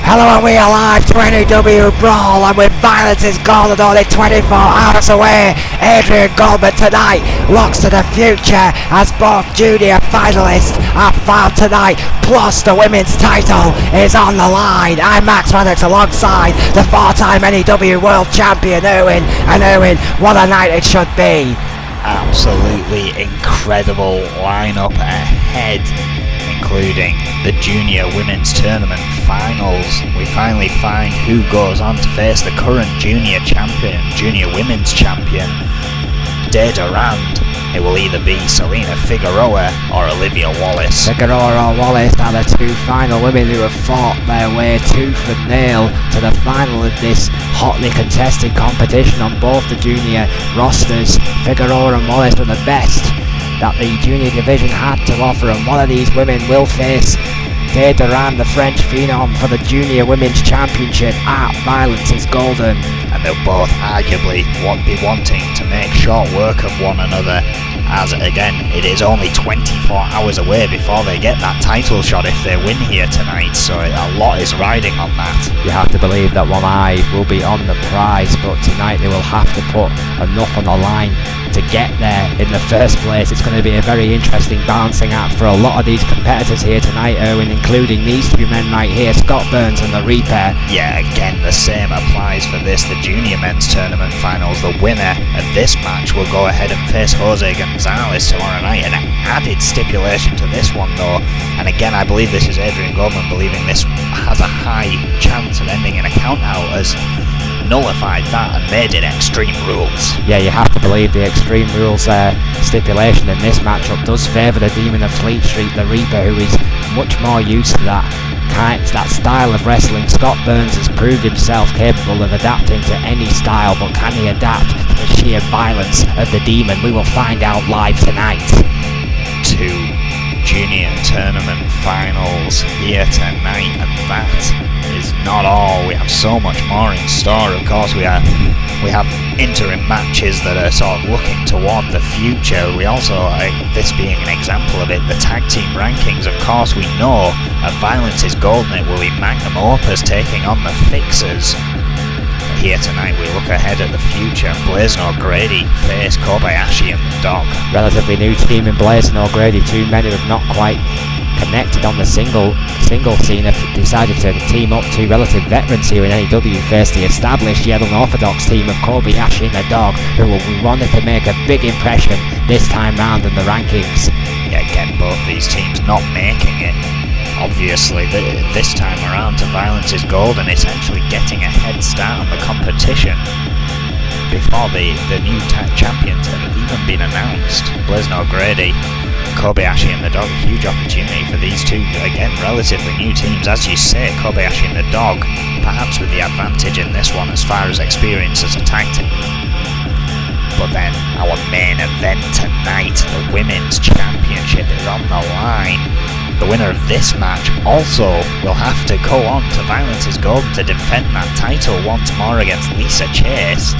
Hello, and we are live to N.E.W. Brawl, and with Violence is Golden only 24 hours away. Adrian Goldman tonight looks to the future as both junior finalists are found tonight, plus the women's title is on the line. I'm Max Maddox alongside the four-time N.E.W. World Champion Erwin, and Erwin, what a night it should be. Absolutely incredible lineup ahead, including the Junior Women's Tournament Finals. We finally find who goes on to face the current Junior Champion, Junior Women's Champion, De Durand. It will either be Selena Figueroa or Olivia Wallace. Figueroa or Wallace are the two final women who have fought their way tooth and nail to the final of this hotly contested competition on both the junior rosters. Figueroa and Wallace were the best that the junior division had to offer, and one of these women will face De Durand, the French phenom, for the Junior Women's Championship at Violence is Golden. And they'll both arguably be wanting to make short work of one another, as again it is only 24 hours away before they get that title shot if they win here tonight, so a lot is riding on that. You have to believe that one eye will be on the prize, but tonight they will have to put enough on the line to get there in the first place. It's going to be a very interesting balancing act for a lot of these competitors here tonight, Erwin, including these two men right here, Scott Burns and the Reaper. Yeah, again the same applies for this, the Junior Men's Tournament Finals. The winner of this match will go ahead and face Jose Gonzalez tomorrow night. An added stipulation to this one though, and again I believe this is Adrian Goldman believing this has a high chance of ending in a count out, as nullified that and made it Extreme Rules. Yeah, you have to believe the Extreme Rules stipulation in this matchup does favour the Demon of Fleet Street, the Reaper, who is much more used to that style of wrestling. Scott Burns has proved himself capable of adapting to any style, but can he adapt to the sheer violence of the Demon? We will find out live tonight. Two Junior Tournament Finals here tonight, and that is not all. We have so much more in store. Of course, we have interim matches that are sort of looking toward the future. We also, this being an example of it, the tag team rankings. Of course, we know at Violence is Golden it will be Magnum Opus taking on the Fixers. Here tonight we look ahead at the future. Blazing O'Grady face Kobayashi and the Dog. Relatively new team in Blazing O'Grady, two men who have not quite connected on the single scene, have decided to team up. Two relative veterans here in N.E.W. face the established Yellow Orthodox team of Kobayashi and the Dog, who will be wanting to make a big impression this time round in the rankings. Yeah, again, both these teams not making it. Obviously, this time around to Violence is Golden, essentially getting a head start on the competition before the new champions have even been announced. Blazing O'Grady, Kobayashi and the Dog, a huge opportunity for these two, again, relatively new teams. As you say, Kobayashi and the Dog, perhaps with the advantage in this one as far as experience as a tag team. But then, our main event tonight, the Women's Championship, is on the line. The winner of this match also will have to go on to Violence is Golden to defend that title once more against Lisa Chase.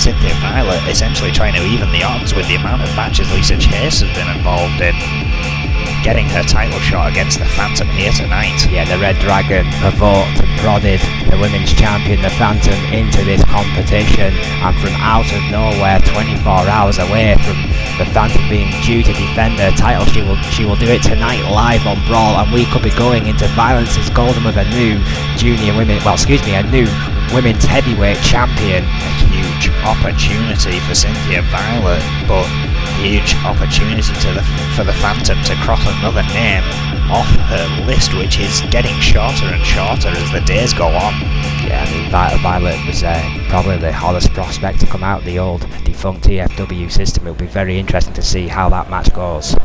Cynthia Violet essentially trying to even the odds with the amount of matches Lisa Chase has been involved in, getting her title shot against the Phantom here tonight. Yeah, the Red Dragon provoked and prodded the women's champion, the Phantom, into this competition, and from out of nowhere, 24 hours away from the Phantom being due to defend her title, she will do it tonight live on Brawl, and we could be going into Violence is Golden with a new a new women's heavyweight champion. A huge opportunity for Cynthia Violet, but huge opportunity for the Phantom to cross another name off her list, which is getting shorter and shorter as the days go on. Yeah, I mean, Violet was probably the hottest prospect to come out the old defunct EFW system. It'll be very interesting to see how that match goes.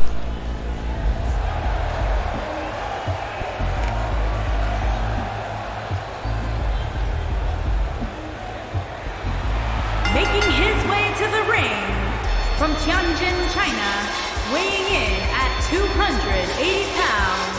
Making his way to the ring from Tianjin, China, weighing in at 280 pounds,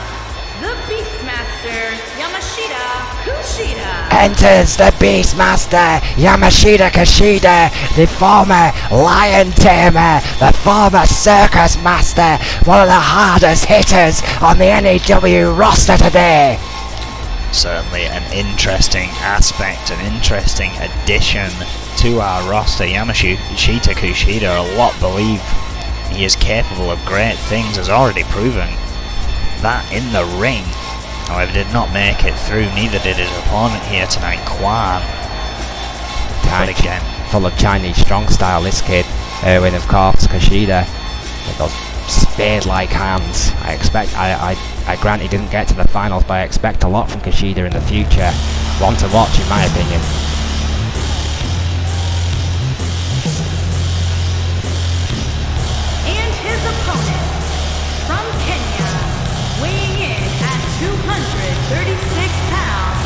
the Beastmaster, Yamashita Kushida. Enters the Beastmaster, Yamashita Kushida, the former Lion Tamer, the former Circus Master, one of the hardest hitters on the N.E.W. roster today. Certainly an interesting aspect, an interesting addition to our roster. Yamashita Kushida, a lot believe he is capable of great things, has already proven that in the ring. However, did not make it through, neither did his opponent here tonight, Quan. But again, full of Chinese strong style, this kid. Erwin, of course, Kushida, with those spade-like hands. I grant he didn't get to the finals, but I expect a lot from Kushida in the future. One to watch, in my opinion. And his opponent, from Kenya, weighing in at 236 pounds,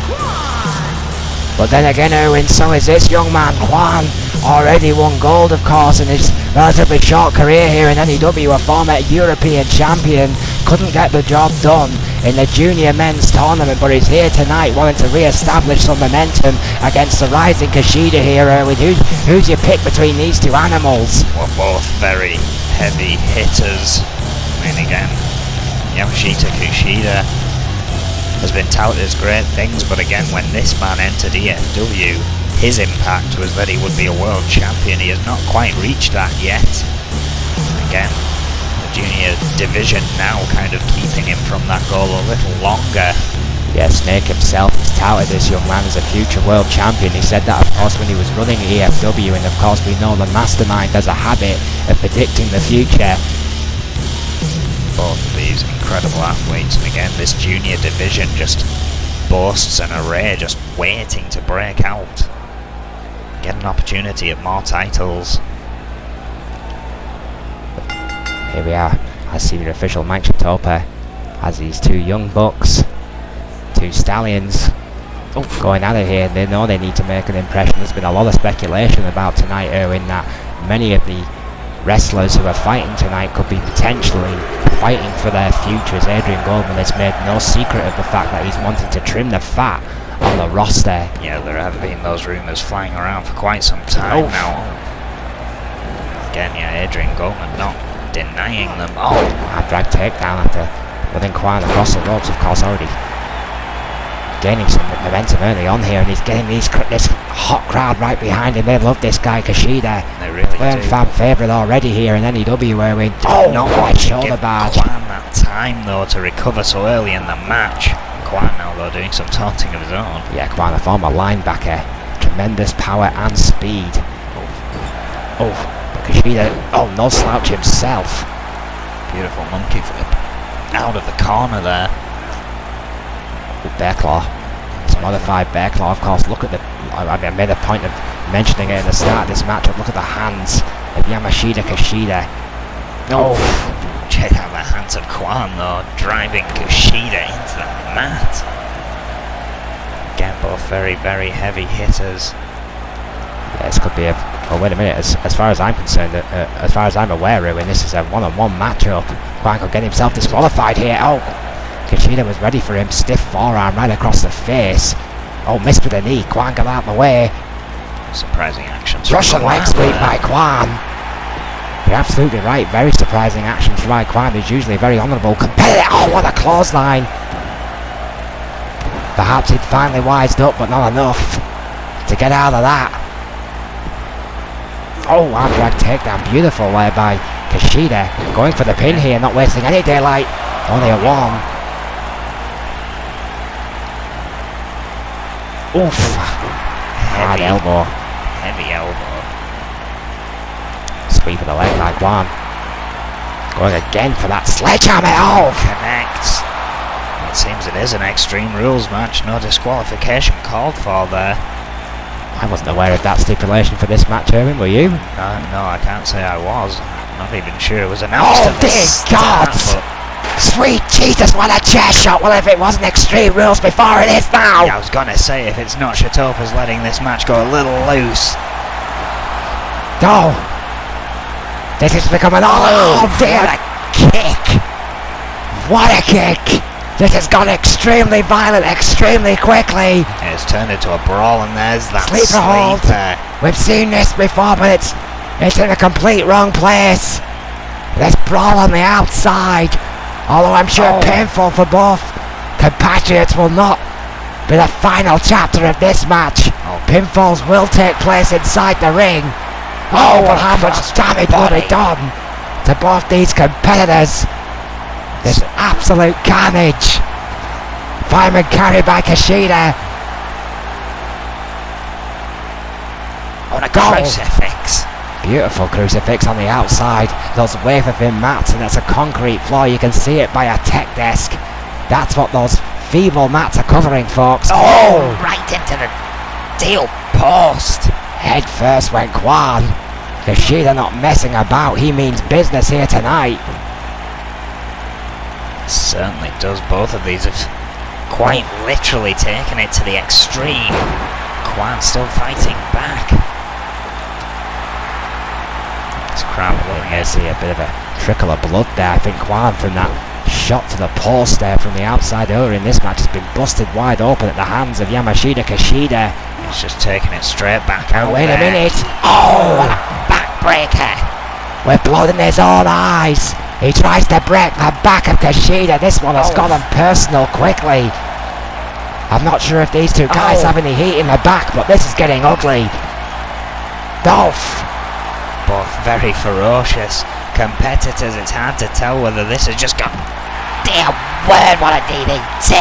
Quan. But then again, Erwin, so is this young man, Quan. Already won gold, of course, in his relatively short career here in N.E.W, a former European champion. Couldn't get the job done in the junior men's tournament, but he's here tonight wanting to re-establish some momentum against the rising Kushida here, Erwin. Who's your pick between these two animals? Well, both very heavy hitters. I mean, again, Yamashita Kushida has been touted as great things, but again, when this man entered EFW, his impact was that he would be a world champion. He has not quite reached that yet. Again, the junior division now kind of keeping him from that goal a little longer. Yeah, Snake himself has touted this young man as a future world champion. He said that, of course, when he was running EFW, and of course we know the mastermind has a habit of predicting the future. Both of these incredible athletes, and again, this junior division just boasts an array just waiting to break out. Get an opportunity at more titles. Here we are. I see the official Mike Chitopa has these two young bucks, two stallions, going at it here. They know they need to make an impression. There's been a lot of speculation about tonight, Erwin, that many of the wrestlers who are fighting tonight could be potentially fighting for their futures. Adrian Goldman has made no secret of the fact that he's wanting to trim the fat on the roster. Yeah, there have been those rumours flying around for quite some time now. Again, yeah, Adrian Goldman not denying them. A drag takedown after running Quan across the ropes, of course, already gaining some momentum early on here, and he's getting this hot crowd right behind him. They love this guy, Kushida. They really Firm do. fan favourite already here in N.E.W, where we right shoulder barge. Quan that time though to recover so early in the match. Quan now though doing some taunting of his own. Yeah, Quan, a former linebacker, tremendous power and speed. But Kushida, no slouch himself. Beautiful monkey flip out of the corner there. Bear claw. It's a modified bear claw, of course. Look at I made a point of mentioning it at the start of this matchup. Look at the hands of Yamashita Kushida. Check out the hands of Quan though, driving Kushida into the mat. Again, both very, very heavy hitters. Yeah, this could be wait a minute. As far as I'm concerned, as far as I'm aware, Erwin, this is a one-on-one matchup. Quan could get himself disqualified here. Kushida was ready for him. Stiff forearm right across the face. Missed with a knee. Quan got out of the way. Surprising actions. Russian leg sweep by Quan. You're absolutely right. Very surprising actions by Quan, who's usually very honourable competitor. What a clothesline. Perhaps he'd finally wised up, but not enough to get out of that. Arm drag takedown. Beautiful there by Kushida. Going for the pin here, not wasting any daylight. Only a one. Hard elbow. Heavy elbow. Sweep of the leg like Quan. Going again for that sledgehammer. Connects. It seems it is an Extreme Rules match. No disqualification called for there. I wasn't aware of that stipulation for this match, Erwin, were you? No, I can't say I was. Not even sure it was announced at the dear start, God! Sweet Jesus, what a chair shot! Well, if it wasn't Extreme Rules before, it is now! Yeah, I was gonna say, if it's not Chitopa's letting this match go a little loose. This is becoming dear, a kick! What a kick! This has gone extremely violent, extremely quickly! It's turned into a brawl, and there's that Sleeper hold! We've seen this before, but it's in a complete wrong place! Let's brawl on the outside! Although I'm sure painful for both compatriots will not be the final chapter of this match. Pinfalls will take place inside the ring. Oh, but how much damage will be done to both these competitors? There's absolute carnage. Fireman carried by Kushida. On a crucifix. Beautiful crucifix on the outside. Those wafer thin mats, and that's a concrete floor. You can see it by a tech desk. That's what those feeble mats are covering, folks. Oh, right into the steel post. Head first went Kwan. Kushida not messing about. He means business here tonight. Certainly does. Both of these have quite literally taken it to the extreme. Kwan still fighting back. This crowd looking to see a bit of a trickle of blood there. I think Kwan, from that shot to the post there from the outside earlier in this match, has been busted wide open at the hands of Yamashita Kushida. He's just taking it straight back out. Wait there. a minute. Oh, what a backbreaker. With blood in his own eyes. He tries to break the back of Kushida. This one has gone personal quickly. I'm not sure if these two guys have any heat in the back, but this is getting ugly. Dolph. Both very ferocious competitors. It's hard to tell whether this has just got... Dear word, what a DDT!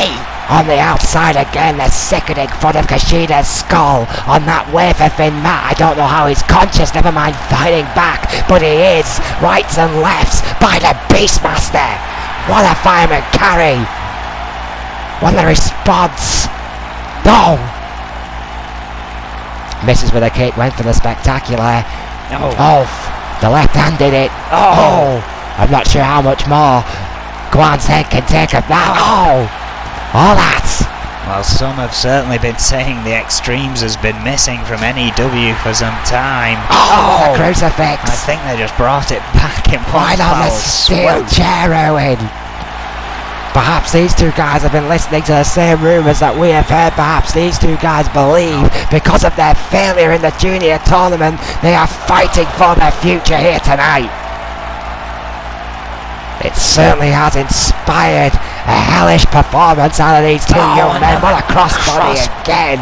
On the outside again, the sickening foot of Kushida's skull on that wafer-thin mat. I don't know how he's conscious, never mind fighting back, but he is. Rights and lefts by the Beastmaster. What a fireman carry. What a response. No. Misses with a kick, went for the spectacular. Oh, the left hand did it. Oh, I'm not sure how much more Kwan's head can take of that. Oh, that. Well, some have certainly been saying the extremes has been missing from N.E.W. for some time. Oh, the crucifix. I think they just brought it back in one right on the steel chair, Owen. Perhaps these two guys have been listening to the same rumours that we have heard. Perhaps these two guys believe, because of their failure in the junior tournament, they are fighting for their future here tonight. It certainly has inspired a hellish performance out of these two young men. What a crossbody again.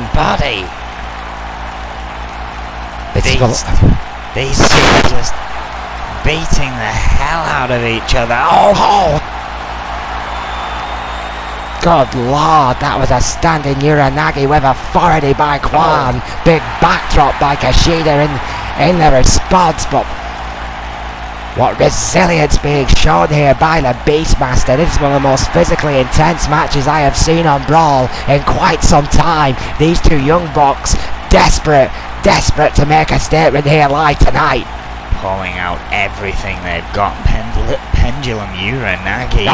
These two are just beating the hell out of each other. Good lord, that was a standing Uranagi with authority by Kwan. Big backdrop by Kushida in the response, but what resilience being shown here by the Beastmaster. This is one of the most physically intense matches I have seen on Brawl in quite some time. These two young bucks, desperate to make a statement here live tonight. Pulling out everything they've got. Pendulum Uranagis.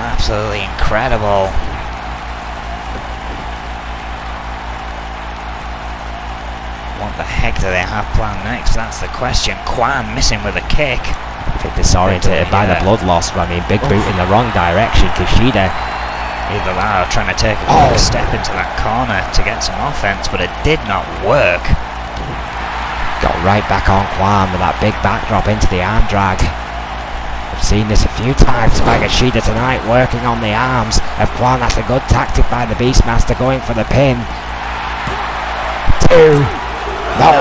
Absolutely incredible. What the heck do they have planned next? That's the question. Kwan missing with a kick. I think disorientated by the blood loss. I mean, big boot in the wrong direction. Kushida. Either that or trying to take a quick step into that corner to get some offense, but it did not work. Got right back on Kwan with that big backdrop into the arm drag. I've seen this a few times by Kushida tonight, working on the arms of Kwan. That's a good tactic by the Beastmaster, going for the pin. 2. No!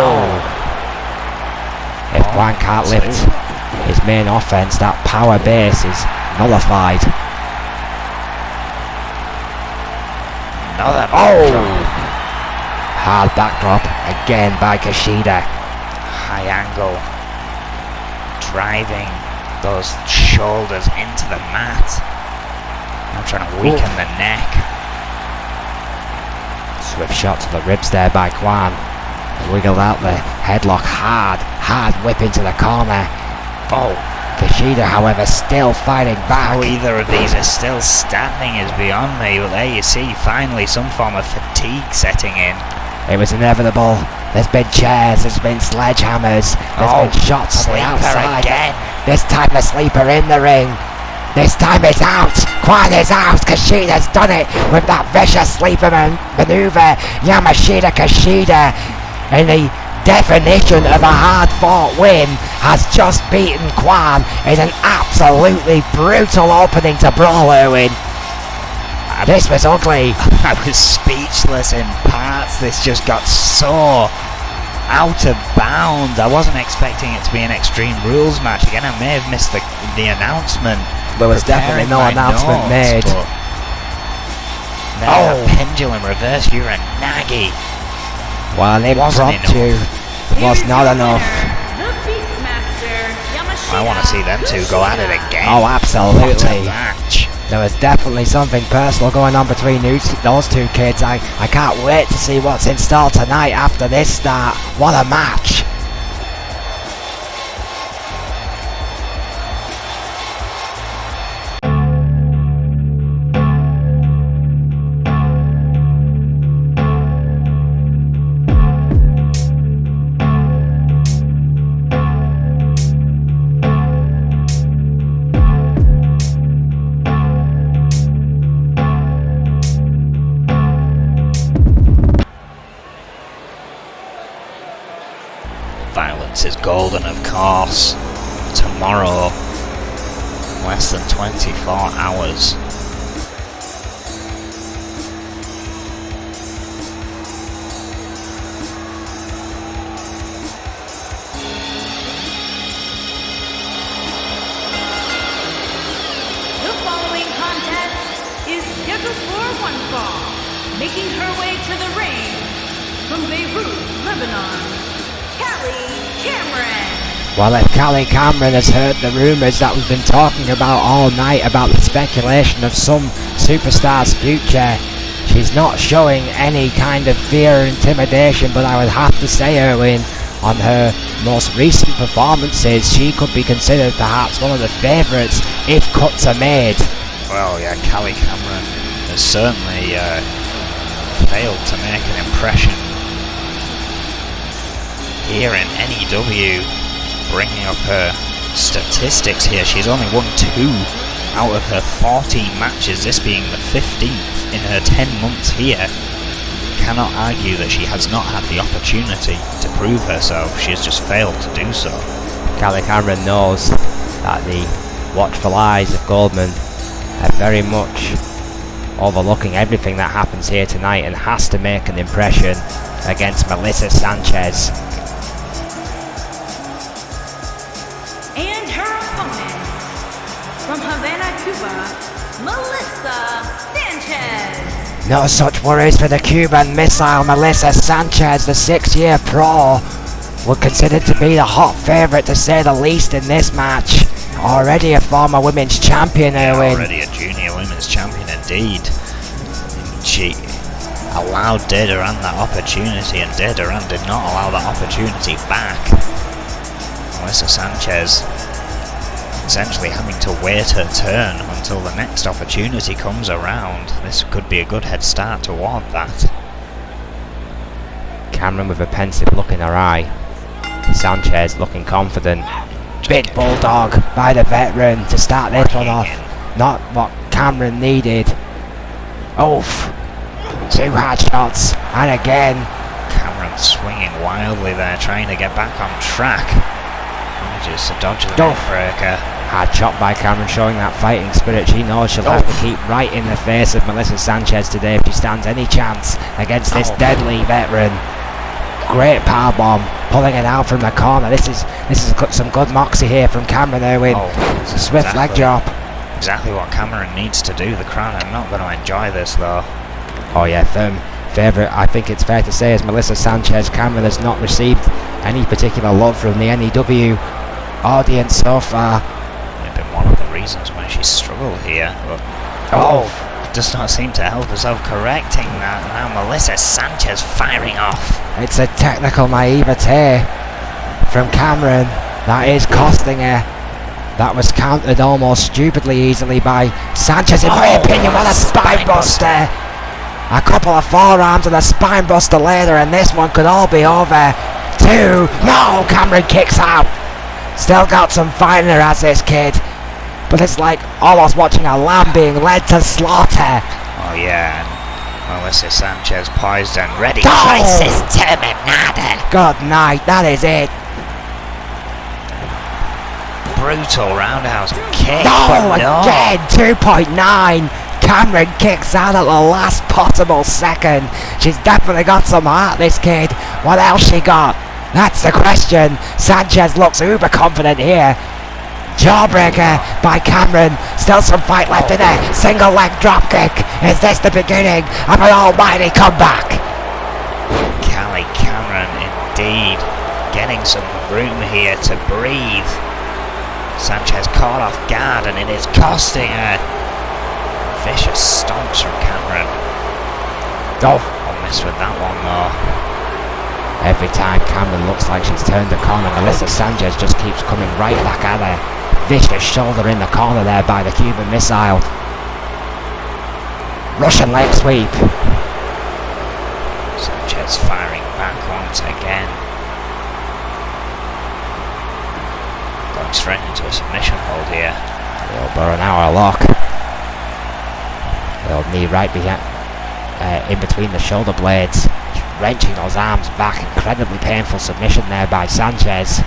If Kwan can't lift his main offense, that power base is nullified. Another hard backdrop again by Kushida. High angle, driving those shoulders into the mat. I'm trying to weaken the neck. Swift shot to the ribs there by Kwan. Wiggled out the headlock, hard whip into the corner. Kushida, however, still fighting back. How either of these are still standing is beyond me, but there you see finally some form of fatigue setting in. It was inevitable. There's been chairs, there's been sledgehammers, there's been shots on the outside. Again. This time the sleeper in the ring. This time it's out. Kwan is out. Kushida's done it with that vicious sleeper maneuver. Yamashita Kushida, in the definition of a hard-fought win, has just beaten Kwan in an absolutely brutal opening to Brawl, Owen. This was ugly. I was speechless in parts. This just got so out of bounds. I wasn't expecting it to be an Extreme Rules match. Again, I may have missed the announcement. There was definitely no announcement made. Oh, pendulum reverse Uranagi. Well, it Wasn't brought you. It was not enough. The Beastmaster, Yamashita. I want to see them two go at it again. Oh, What a absolutely. match. There was definitely something personal going on between those two kids. I can't wait to see what's in store tonight after this start. What a match. Violence is golden, of course. Tomorrow, less than 24 hours. The following contest is scheduled for one fall. Making her way to the ring from Beirut, Lebanon, Callie Cameron. Well, if Callie Cameron has heard the rumours that we've been talking about all night about the speculation of some superstar's future, she's not showing any kind of fear or intimidation, but I would have to say, Erwin, on her most recent performances, she could be considered perhaps one of the favourites if cuts are made. Well, yeah, Callie Cameron has certainly failed to make an impression here in N.E.W. Bringing up her statistics here, she's only won 2 out of her 14 matches, this being the 15th in her 10 months here. Cannot argue that she has not had the opportunity to prove herself. She has just failed to do so. Callie Cameron knows that the watchful eyes of Goldman are very much overlooking everything that happens here tonight and has to make an impression against Melissa Sanchez. And her opponent from Havana, Cuba, Melissa Sanchez. No such worries for the Cuban missile Melissa Sanchez, the 6-year pro, were considered to be the hot favourite to say the least in this match. Already a former women's champion, Erwin. Already a junior women's champion indeed. She allowed Dederan that opportunity, and Dederan did not allow that opportunity back. Melissa Sanchez essentially having to wait her turn until the next opportunity comes around. This could be a good head start toward that. Cameron with a pensive look in her eye. Sanchez looking confident. Big bulldog by the veteran to start this one off. Not what Cameron needed. Oof. 2 hard shots. And again. Cameron swinging wildly there, trying to get back on track. Manages to dodge the neckbreaker. Hard shot by Cameron, showing that fighting spirit. She knows she'll have to keep right in the face of Melissa Sanchez today if she stands any chance against this deadly veteran. Great power bomb, pulling it out from the corner. This is some good moxie here from Cameron Erwin. Swift leg drop. Exactly what Cameron needs to do. The crowd are not going to enjoy this though. Oh yeah, firm favourite, I think it's fair to say, is Melissa Sanchez. Cameron has not received any particular love from the N.E.W. audience so far. Been one of the reasons why she's struggled here, but does not seem to help herself correcting that. Now Melissa Sanchez firing off. It's a technical naivete from Cameron that is costing her. That was countered almost stupidly easily by Sanchez, in my opinion. What a spine buster! A couple of forearms and a spine buster later, and this one could all be over. 2. No, Cameron kicks out. Still got some fight in her as this kid, but it's like almost watching a lamb being led to slaughter. Oh yeah, Melissa Sanchez poised and ready. Crisis terminada. Good night, that is it. Brutal roundhouse kick. No, again, 2.9. Cameron kicks out at the last possible second. She's definitely got some heart, this kid. What else she got? That's the question. Sanchez looks uber confident here. Jawbreaker by Cameron. Still some fight left in there. Single leg dropkick. Is this the beginning of an almighty comeback? Callie Cameron indeed getting some room here to breathe. Sanchez caught off guard and it is costing her. Vicious stomps from Cameron. Oh, I'll miss with that one though. every time Cameron looks like she's turned the corner, Melissa Sanchez just keeps coming right back at her. Vicious shoulder in the corner there by the Cuban missile. Russian leg sweep. Sanchez firing back once again. Going straight into a submission hold here. The Boronauer lock. The knee right behind, in between the shoulder blades. Wrenching those arms back. Incredibly painful submission there by Sanchez.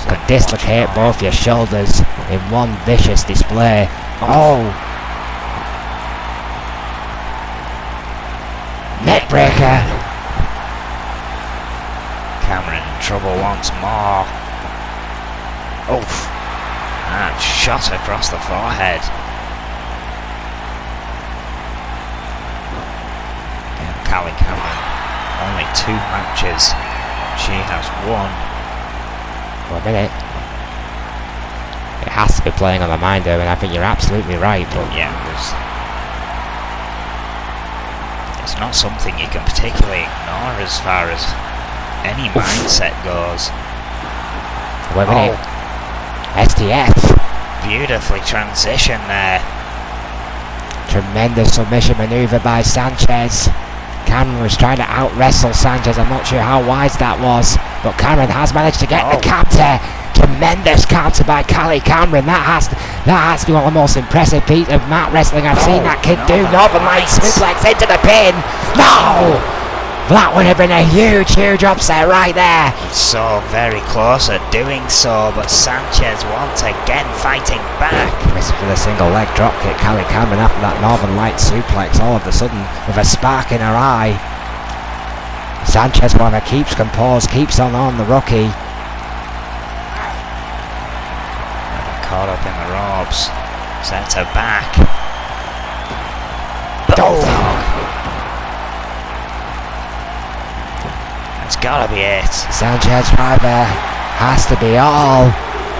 Could dislocate both your shoulders in one vicious display. Oh! Neck breaker. Cameron in trouble once more. Oof. And shot across the forehead. Callie Cameron, only 2 matches. She has won. For a minute. It has to be playing on the mind though, and I think you're absolutely right, but Yeah, it's not something you can particularly ignore as far as any mindset goes. wait a minute. STF. Beautifully transitioned there. Tremendous submission maneuver by Sanchez. Cameron was trying to out-wrestle Sanchez. I'm not sure how wise that was, but Cameron has managed to get the counter. Tremendous counter by Callie Cameron. That has to be one of the most impressive pieces of mat wrestling I've seen that kid do. Northern Lights suplex into the pin. No! That would have been a huge upset right there. So very close at doing so, but Sanchez once again fighting back. Missing for the single leg drop kick. Callie Cameron after that Northern Lights suplex all of a sudden with a spark in her eye. Sanchez, however, keeps composed, keeps on the rookie. Caught up in the ropes. Sets her back. Oh. It's gotta be it. Sanchez driver has to be all.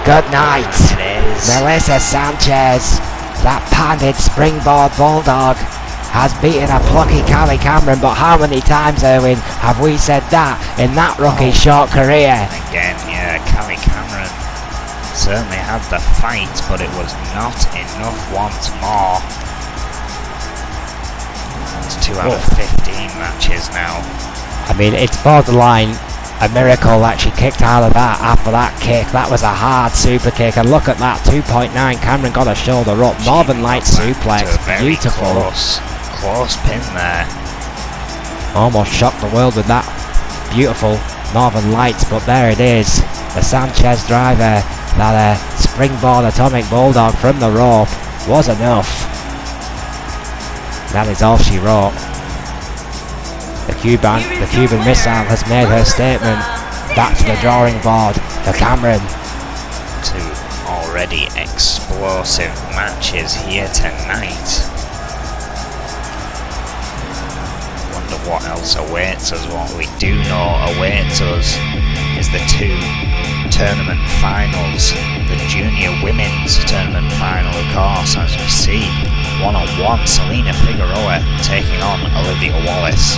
Good night. It is. Melissa Sanchez, that padded springboard bulldog, has beaten a plucky Callie Cameron, but how many times, Erwin, have we said that in that rookie's short career? Again, yeah, Callie Cameron certainly had the fight, but it was not enough once more. It's 2 out of 15 matches now. I mean, it's borderline a miracle that she kicked out of that after that kick. That was a hard super kick, and look at that, 2.9. Cameron got her shoulder up. Northern Lights suplex, beautiful. Close pin there. Almost shocked the world with that beautiful Northern Lights, but there it is. The Sanchez driver, that springboard atomic bulldog from the rope was enough. That is all she wrote. The Cuban missile has made her statement. Back to the drawing board for Cameron. 2 already explosive matches here tonight. Wonder what else awaits us. What we do know awaits us is the 2 tournament finals. The junior women's tournament final, of course, as we see. 1-on-1, Selena Figueroa taking on Olivia Wallace.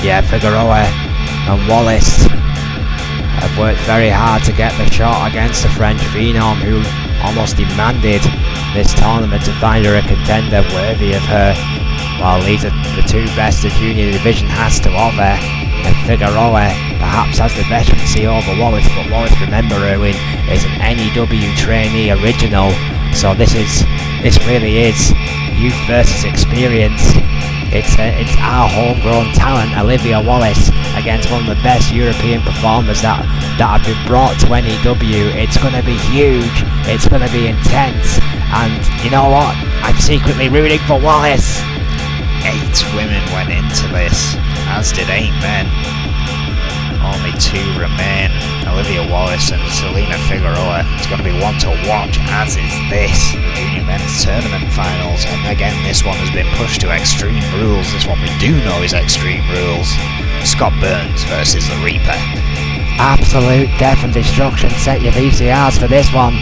Yeah, Figueroa and Wallace have worked very hard to get the shot against the French phenom, who almost demanded this tournament to find her a contender worthy of her. Well, these are the 2 best the junior division has to offer, and Figueroa perhaps has the veterancy over Wallace, but Wallace, remember, Erwin, is an N.E.W trainee original, so this really is youth versus experience. It's our homegrown talent, Olivia Wallace, against one of the best European performers that have been brought to N.E.W. It's going to be huge, it's going to be intense, and you know what? I'm secretly rooting for Wallace. 8 women went into this, as did 8 men. Only 2 remain, Olivia Wallace and Selena Figueroa. It's going to be one to watch, as is this, the Junior Men's Tournament Finals. And again, this one has been pushed to Extreme Rules. This one we do know is Extreme Rules. Scott Burns versus the Reaper. Absolute death and destruction. Set your VCRs for this one.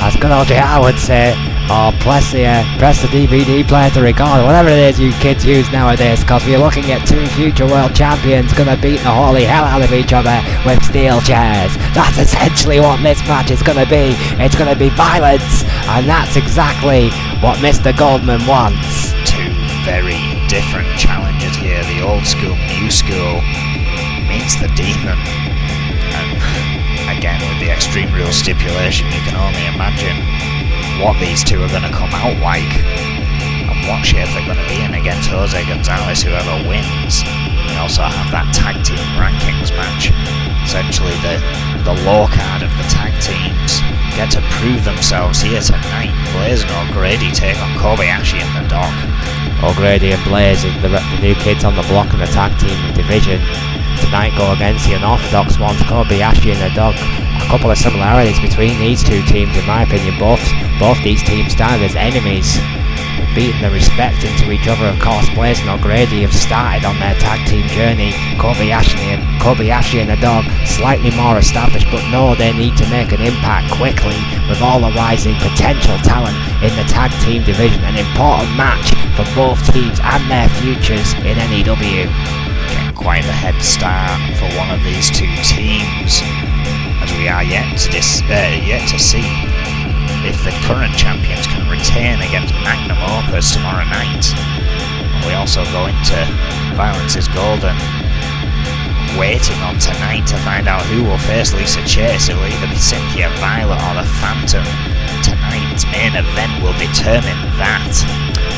As good old JR would say, or press the DVD player to record, whatever it is you kids use nowadays, because we're looking at 2 future world champions gonna beat the holy hell out of each other with steel chairs. That's essentially what this match is gonna be. It's gonna be violence, and that's exactly what Mr. Goldman wants. 2 very different challenges here. The old school, new school meets the demon. And again, with the Extreme Rules stipulation, you can only imagine what these 2 are going to come out like and what shape they're going to be in against Jose Gonzalez, whoever wins. We also have that tag team rankings match. Essentially the low card of the tag teams get to prove themselves here tonight. Blaze and O'Grady take on Kobayashi and the Dog. O'Grady and Blaze, the new kids on the block in the tag team division, tonight go against the unorthodox ones, Kobayashi and the Dog. A couple of similarities between these 2 teams, in my opinion. Both these teams started as enemies, beating the respect into each other. Of course, Blaze and O'Grady have started on their tag team journey. Kobayashi and the Dog slightly more established, but know they need to make an impact quickly with all the rising potential talent in the tag team division. An important match for both teams and their futures in N.E.W. Getting quite the head start for one of these 2 teams, as we are yet to see if the current champions can retain against Magnum Opus tomorrow night. We also go into Violence is Golden, waiting on tonight to find out who will face Lisa Chase. It will either be Cynthia Violet or the Phantom. Tonight's main event will determine that.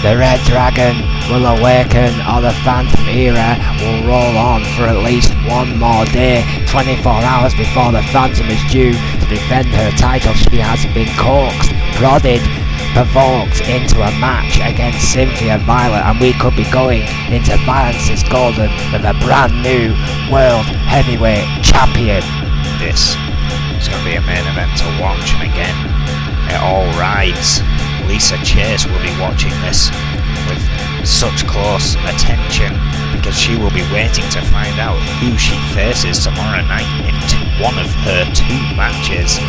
The Red Dragon will awaken, or the Phantom era will roll on for at least one more day. 24 hours before the Phantom is due to defend her title, she has been coaxed, prodded, provoked into a match against Cynthia Violet, and we could be going into Violence is Golden with a brand new World Heavyweight Champion. This is going to be a main event to watch, and again, it all rides. Lisa Chase will be watching this with such close attention, because she will be waiting to find out who she faces tomorrow night in one of her 2 matches.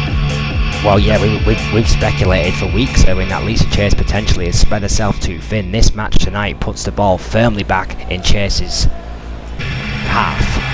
Well, yeah, we've speculated for weeks in that Lisa Chase potentially has spread herself too thin. This match tonight puts the ball firmly back in Chase's half.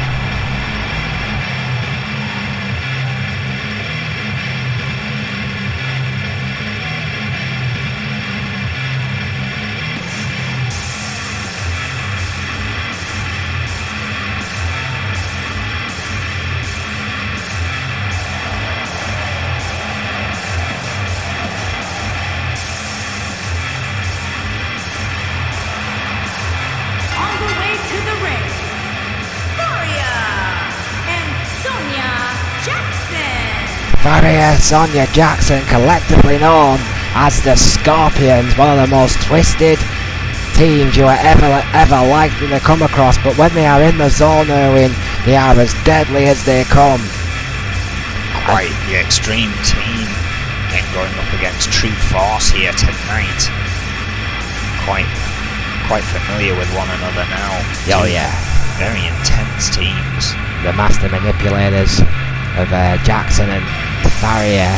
Faria, Sonia Jackson, collectively known as the Scorpions, one of the most twisted teams you are ever likely to come across, but when they are in the zone, Erwin, they are as deadly as they come. Quite the extreme team, then going up against True Force here tonight. Quite familiar with one another now. Oh yeah. Very intense teams. The master manipulators of Jackson and Faria,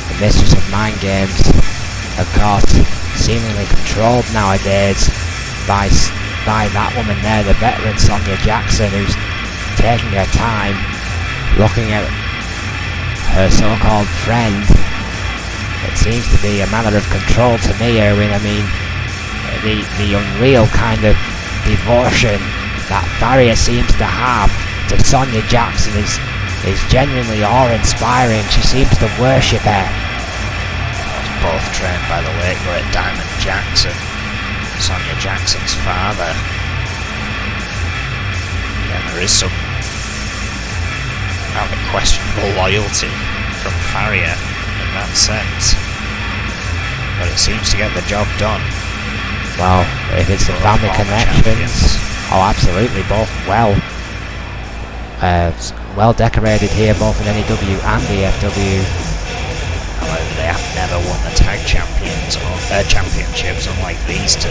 the mistress of mind games, of course, seemingly controlled nowadays by that woman there, the veteran Sonia Jackson, who's taking her time, looking at her so-called friend. It seems to be a matter of control to me, Erwin. I mean, the unreal kind of devotion that Faria seems to have to Sonia Jackson is genuinely awe-inspiring. She seems to worship her. Both trained by the late great Diamond Jackson. Sonia Jackson's father. Yeah, there is some rather questionable loyalty from Farrier in that sense. But it seems to get the job done. Well, if it's the family connections, oh absolutely, both well decorated here, both in N.E.W and the F.W. However, they have never won the tag championships, unlike these two.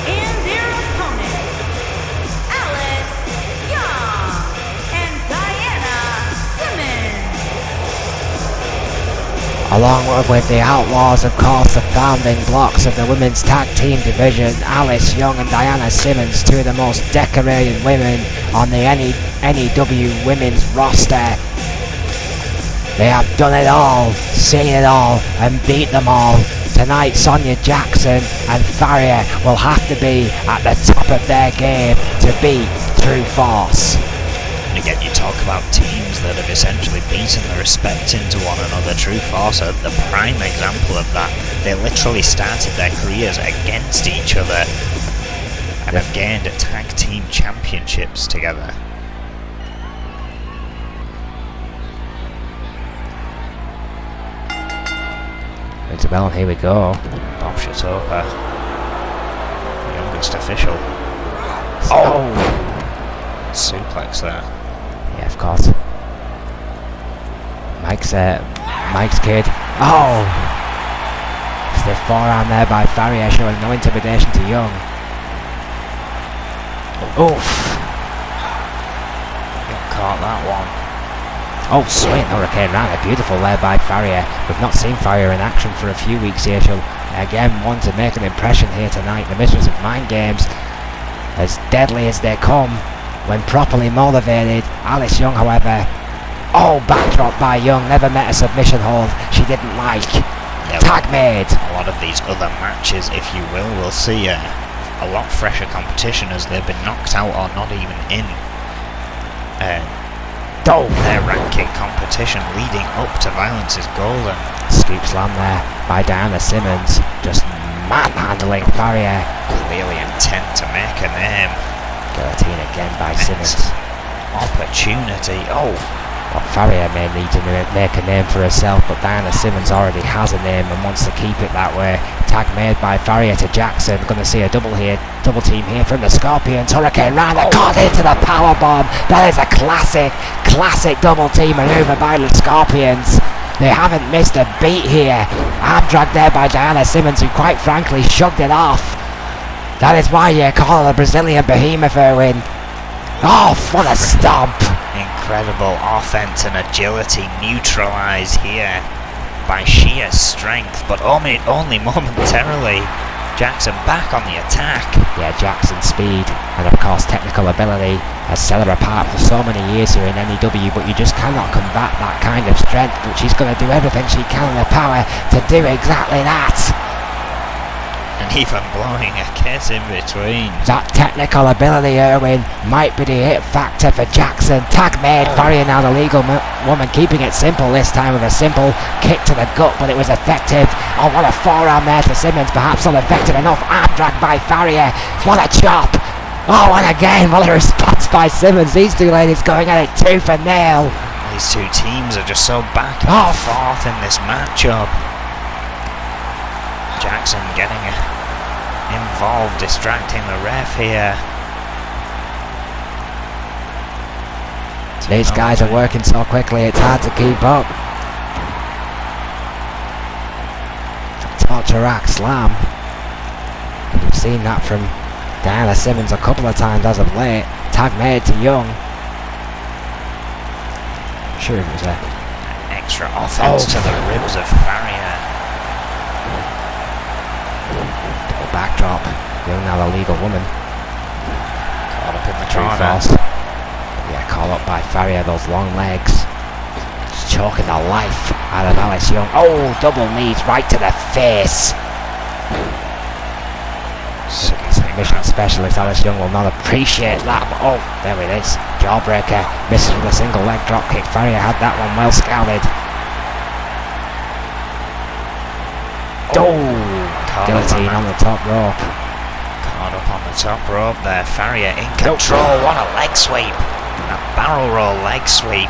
And their opponents, Alice Young and Diana Simmons. Along with the Outlaws, of course, the founding blocks of the women's tag team division, Alice Young and Diana Simmons, two of the most decorated women on the N.E.W women's roster. They have done it all, seen it all, and beat them all. Tonight, Sonia Jackson and Farrier will have to be at the top of their game to beat True Force. And again, you talk about teams that have essentially beaten the respect into one another. True Force are the prime example of that. They literally started their careers against each other and have gained tag team championships together. It's a bell, and here we go. Bob Shatoka, the youngest official. Oh! Suplex there. Yeah, of course. Mike's kid. Oh! It's the forearm there by Farrier, showing no intimidation to Young. Oof! Caught that one. Oh, sweet hurricane round, beautiful there by Farrier. We've not seen Farrier in action for a few weeks here. She'll again want to make an impression here tonight. The mistress of mind games, as deadly as they come when properly motivated. Alice Young, however, backdrop by Young, never met a submission hold she didn't like. Yeah, tag made. A lot of these other matches, if you will see a lot fresher competition as they've been knocked out or not even in. Their ranking competition leading up to Violence is Golden. Scoop slam there by Diana Simmons, just manhandling Farrier. Clearly intent to make a name. Guillotine again by Simmons. Opportunity. Well, Farrier may need to make a name for herself, but Diana Simmons already has a name and wants to keep it that way. Tag made by Farrier to Jackson. Going to see a double team here from the Scorpions. Hurricane round and caught into the powerbomb. That is a classic double team maneuver by the Scorpions. They haven't missed a beat here. Arm drag there by Diana Simmons, who quite frankly shrugged it off. That is why you call her the Brazilian behemoth, Erwin. Oh, what a stomp! Incredible offense and agility neutralised here by sheer strength, but only momentarily. Jackson back on the attack. Yeah, Jackson's speed and of course technical ability has set her apart for so many years here in N.E.W, but you just cannot combat that kind of strength, but she's going to do everything she can in her power to do exactly that. And even blowing a kiss in between. That technical ability, Erwin, might be the hit factor for Jackson. Tag made. Farrier now the legal woman, keeping it simple this time with a simple kick to the gut, but it was effective. Oh, what a forearm there to Simmons, perhaps not effective enough. Arm drag by Farrier. What a chop. Oh, and again, what a response by Simmons. These two ladies going at it tooth and nail. These two teams are just so back and forth in this matchup. Jackson getting involved, distracting the ref here. These guys are working so quickly, it's hard to keep up. Torture rack slam. We've seen that from Diana Simmons a couple of times as of late. Tag made to Young. Sure it was an extra offense to the ribs of Farrier. Backdrop. Young now the legal woman. Caught up in the corner. Yeah, caught up by Farrier, those long legs. Just choking the life out of Alice Young. Oh, double knees right to the face. Submission specialist Alice Young will not appreciate that. Oh, there it is. Jawbreaker. Misses with a single leg drop kick. Farrier had that one well scouted. Guillotine on the top rope. Caught up on the top rope there. Farrier in control. What a leg sweep. A barrel roll leg sweep.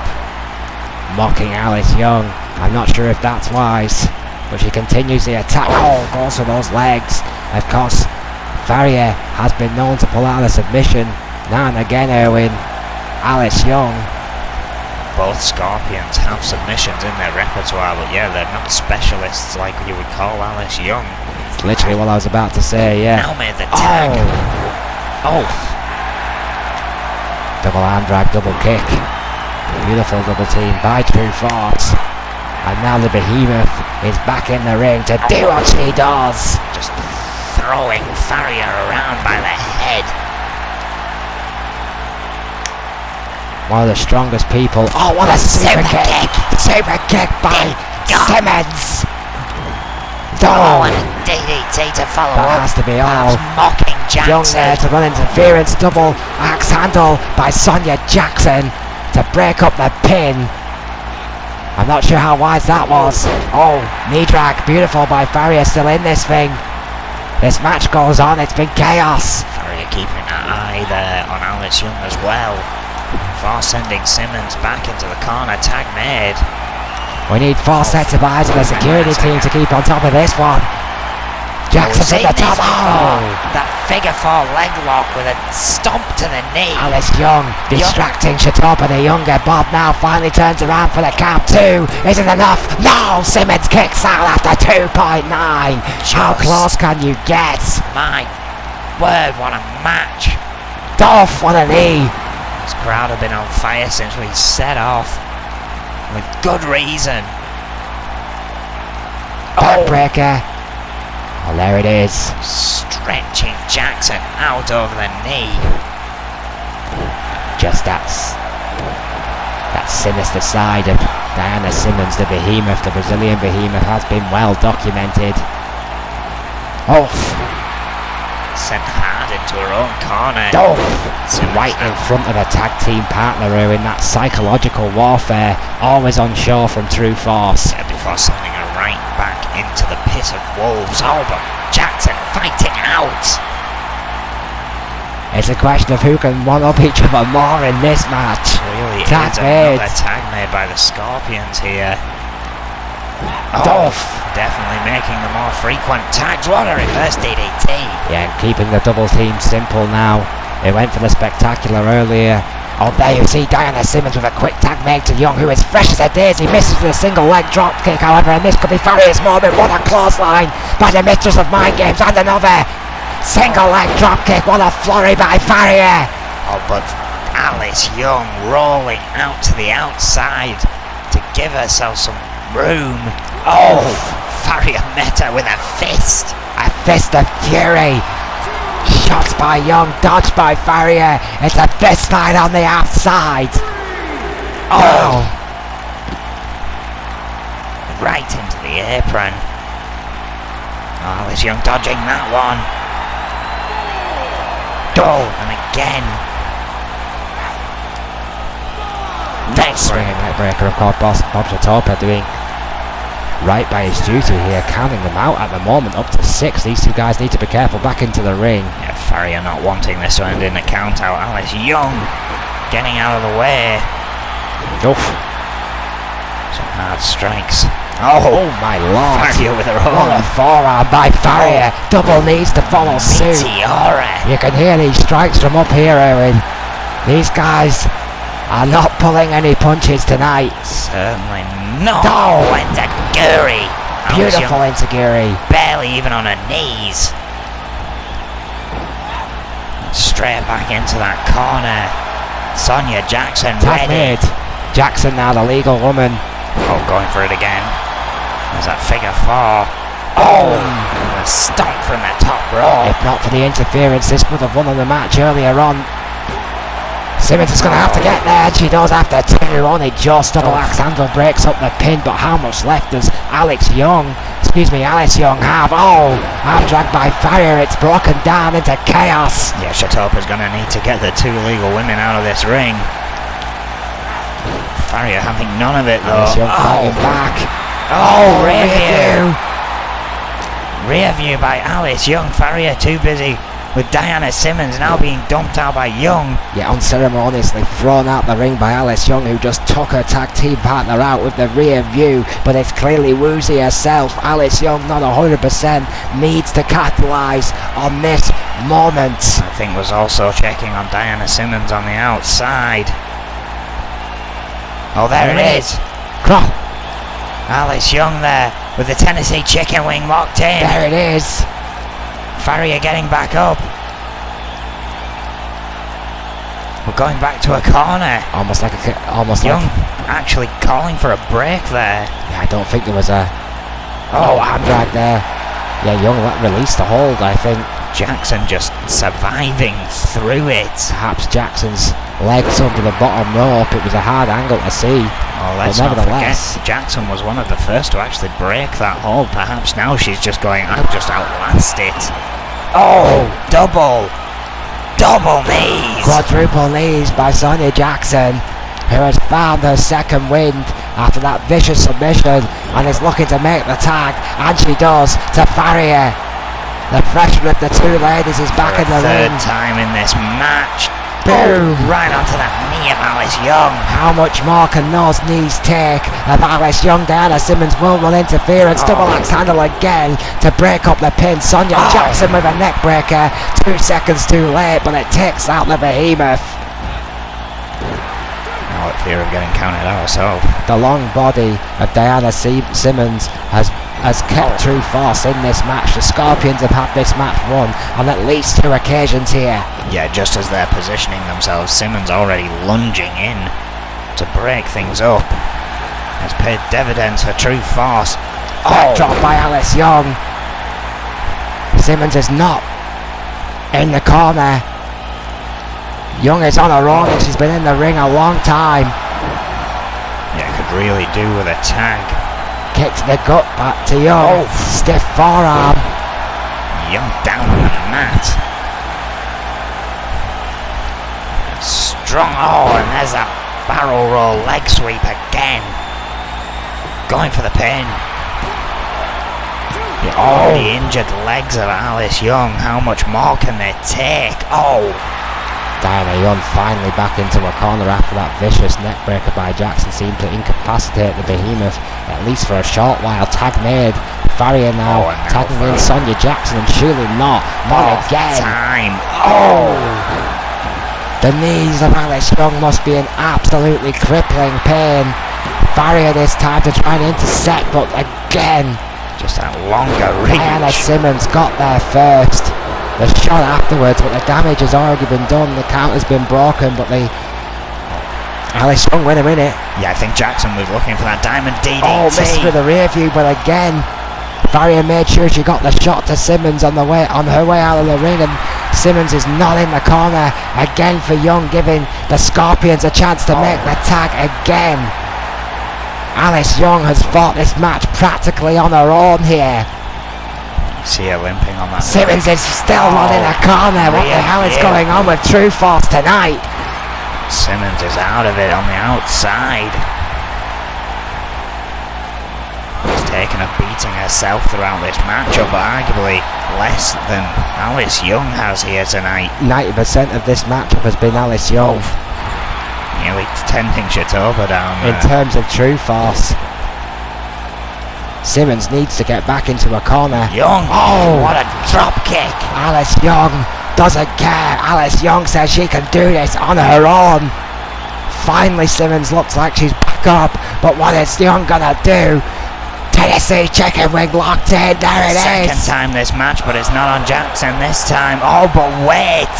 Mocking Alice Young. I'm not sure if that's wise, but she continues the attack. Oh, goes for those legs. Of course, Farrier has been known to pull out a submission now and again, Erwin. Alice Young. Both Scorpions have submissions in their repertoire, but yeah, they're not specialists like you would call Alice Young. It's literally what I was about to say, yeah. Now made the tag. Oh. Double arm drag, double kick. Beautiful double team by True Force. And now the Behemoth is back in the ring to do what she does. Just throwing Farrier around by the head. One of the strongest people. Oh, what a super kick! Super kick by Simmons! Oh, and a DDT to follow up. That has to be all. Mocking Young there Jackson. to run interference. Double axe handle by Sonia Jackson to break up the pin. I'm not sure how wise that was. Oh, knee drag. Beautiful by Farrier, still in this thing. This match goes on. It's been chaos. Farrier keeping an eye there on Alice Young as well. For sending Simmons back into the corner. Tag made. We need 4 sets of eyes and a security team to keep on top of this one. Jackson's at the top. Oh! That figure 4 leg lock with a stomp to the knee. Alice Young distracting Shatopa the younger. Bob now finally turns around for the count. 2 isn't enough. No! Simmons kicks out after 2.9. How close can you get? My word, what a match. Dolph on a knee. This crowd have been on fire since we set off. With good reason. Backbreaker. Oh, there it is. Stretching Jackson out over the knee. Just that sinister side of Diana Simmons, the Behemoth, the Brazilian Behemoth, has been well documented. Oh. Sent hard into her own corner. Oh. Right in front of a tag team partner who in that psychological warfare, always on show from True Force. Yeah, before sending her right back into the pit of wolves. Oh, but Jackson fighting out. It's a question of who can one-up each other more in this match. Really Tag is made. another tag made by the Scorpions here. Dolph. Definitely making the more frequent tags. What a reverse DDT. Yeah, and keeping the double team simple now. It went for the spectacular earlier. Oh, there you see Diana Simmons with a quick tag made to Young, who is fresh as a daisy. Misses with a single leg drop kick, however, and this could be Farrier's moment. What a clothesline by the mistress of mind games, and another single leg drop kick. What a flurry by Farrier. Oh, but Alice Young rolling out to the outside to give herself some room. Oh, Farrier met her with a fist. A fist of fury. Shots by Young, dodged by Farrier. It's a fist fight on the outside. Oh. Right into the apron. Oh, Alice Young dodging that one. Oh, and again. Nice swinging neck breaker, of course. Bob Shatopa doing right by his duty here, counting them out at the moment, up to 6. These two guys need to be careful back into the ring. Yeah, Farrier not wanting this to end in a count out. Alice Young getting out of the way. Oof. Some hard strikes. Oh my lord. Farrier with her What a own. forearm by Farrier. Double knees to follow suit. Meteora. You can hear these strikes from up here, Owen. These guys are not pulling any punches tonight. Certainly not. Oh. Enziguri. Beautiful Enziguri. Barely even on her knees. Straight back into that corner. Sonia Jackson Tag ready. made. Jackson now the legal woman. Oh, going for it again. There's that figure 4. Oh! And a stomp from the top rope. If not for the interference, this would have won the match earlier on. Simmons is going to have to get there, and she does after 2. Only just double axe handle breaks up the pin, but how much left does Alice Young have? Oh, arm dragged by Farrier. It's broken down into chaos. Yeah, Shatopa's going to need to get the 2 legal women out of this ring. Farrier having none of it though. Alice Young fighting back. Oh, review. Rear view by Alice Young. Farrier too busy with Diana Simmons, now being dumped out by Young. Yeah, unceremoniously thrown out the ring by Alice Young, who just took her tag team partner out with the rear view, but it's clearly Woozy herself. Alice Young, not 100%, needs to capitalise on this moment. I think was also checking on Diana Simmons on the outside. Oh, there it is. Crawl. Alice Young there with the Tennessee chicken wing locked in. There it is. Farrier getting back up. We're going back to a corner. Almost Young like actually calling for a break there. Yeah, I don't think there was a hand drag there. Yeah, Young released the hold, I think. Jackson just surviving through it. Perhaps Jackson's legs under the bottom rope. It was a hard angle to see. Oh, let's not forget, Jackson was one of the first to actually break that hold. Perhaps now she's just going, I'll just outlast it. Oh, double knees. Quadruple knees by Sonia Jackson, who has found her second wind after that vicious submission and is looking to make the tag, and she does, to Farrier. The freshman of the two ladies is back in the ring. Third time in this match. Boom! Right onto that knee of Alice Young. How much more can those knees take of Alice Young? Diana Simmons will run interference. Double axe handle again to break up the pin. Sonia Jackson with a neck breaker. 2 seconds too late, but it takes out the behemoth. Now at fear of getting counted out herself. The long body of Diana Simmons has kept true force in this match. The Scorpions have had this match won on at least 2 occasions here. Yeah, just as they're positioning themselves, Simmons already lunging in to break things up. Has paid dividends for true force. Drop by Alice Young. Simmons is not in the corner. Young is on her own and she's been in the ring a long time. Yeah, could really do with a tag. Kick to the gut, back to Young. Stiff forearm. Young down on the mat. Strong, and there's that barrel roll leg sweep again. Going for the pin. The already injured legs of Alice Young. How much more can they take? Diana Young finally back into a corner after that vicious neckbreaker by Jackson seemed to incapacitate the behemoth, at least for a short while. Tag made. Farrier now tagging in Sonia Jackson, and surely not again. Time. The knees of Alice Young must be in absolutely crippling pain. Farrier this time to try and intercept, but again, just that longer reach. Diana Simmons got there first. The shot afterwards, but the damage has already been done. The count has been broken, but Alice Young win a minute. Yeah, I think Jackson was looking for that diamond DDT. Missed with the rear view, but again, Farrier made sure she got the shot to Simmons on her way out of the ring, and Simmons is not in the corner again for Young, giving the Scorpions a chance to make the tag again. Alice Young has fought this match practically on her own here. See her limping on that. Simmons is still not in a corner. What the hell is going on with True Force tonight? Simmons is out of it on the outside. She's taken a beating herself throughout this matchup, but arguably less than Alice Young has here tonight. 90% of this matchup has been Alice Young. Nearly 10 inches over down there. In terms of True Force. Simmons needs to get back into a corner. Young, what a drop kick. Alice Young doesn't care. Alice Young says she can do this on her own. Finally, Simmons looks like she's back up, but what is Young gonna do? Tennessee chicken wing locked in. There it is. Second time this match, but it's not on Jackson this time. But wait.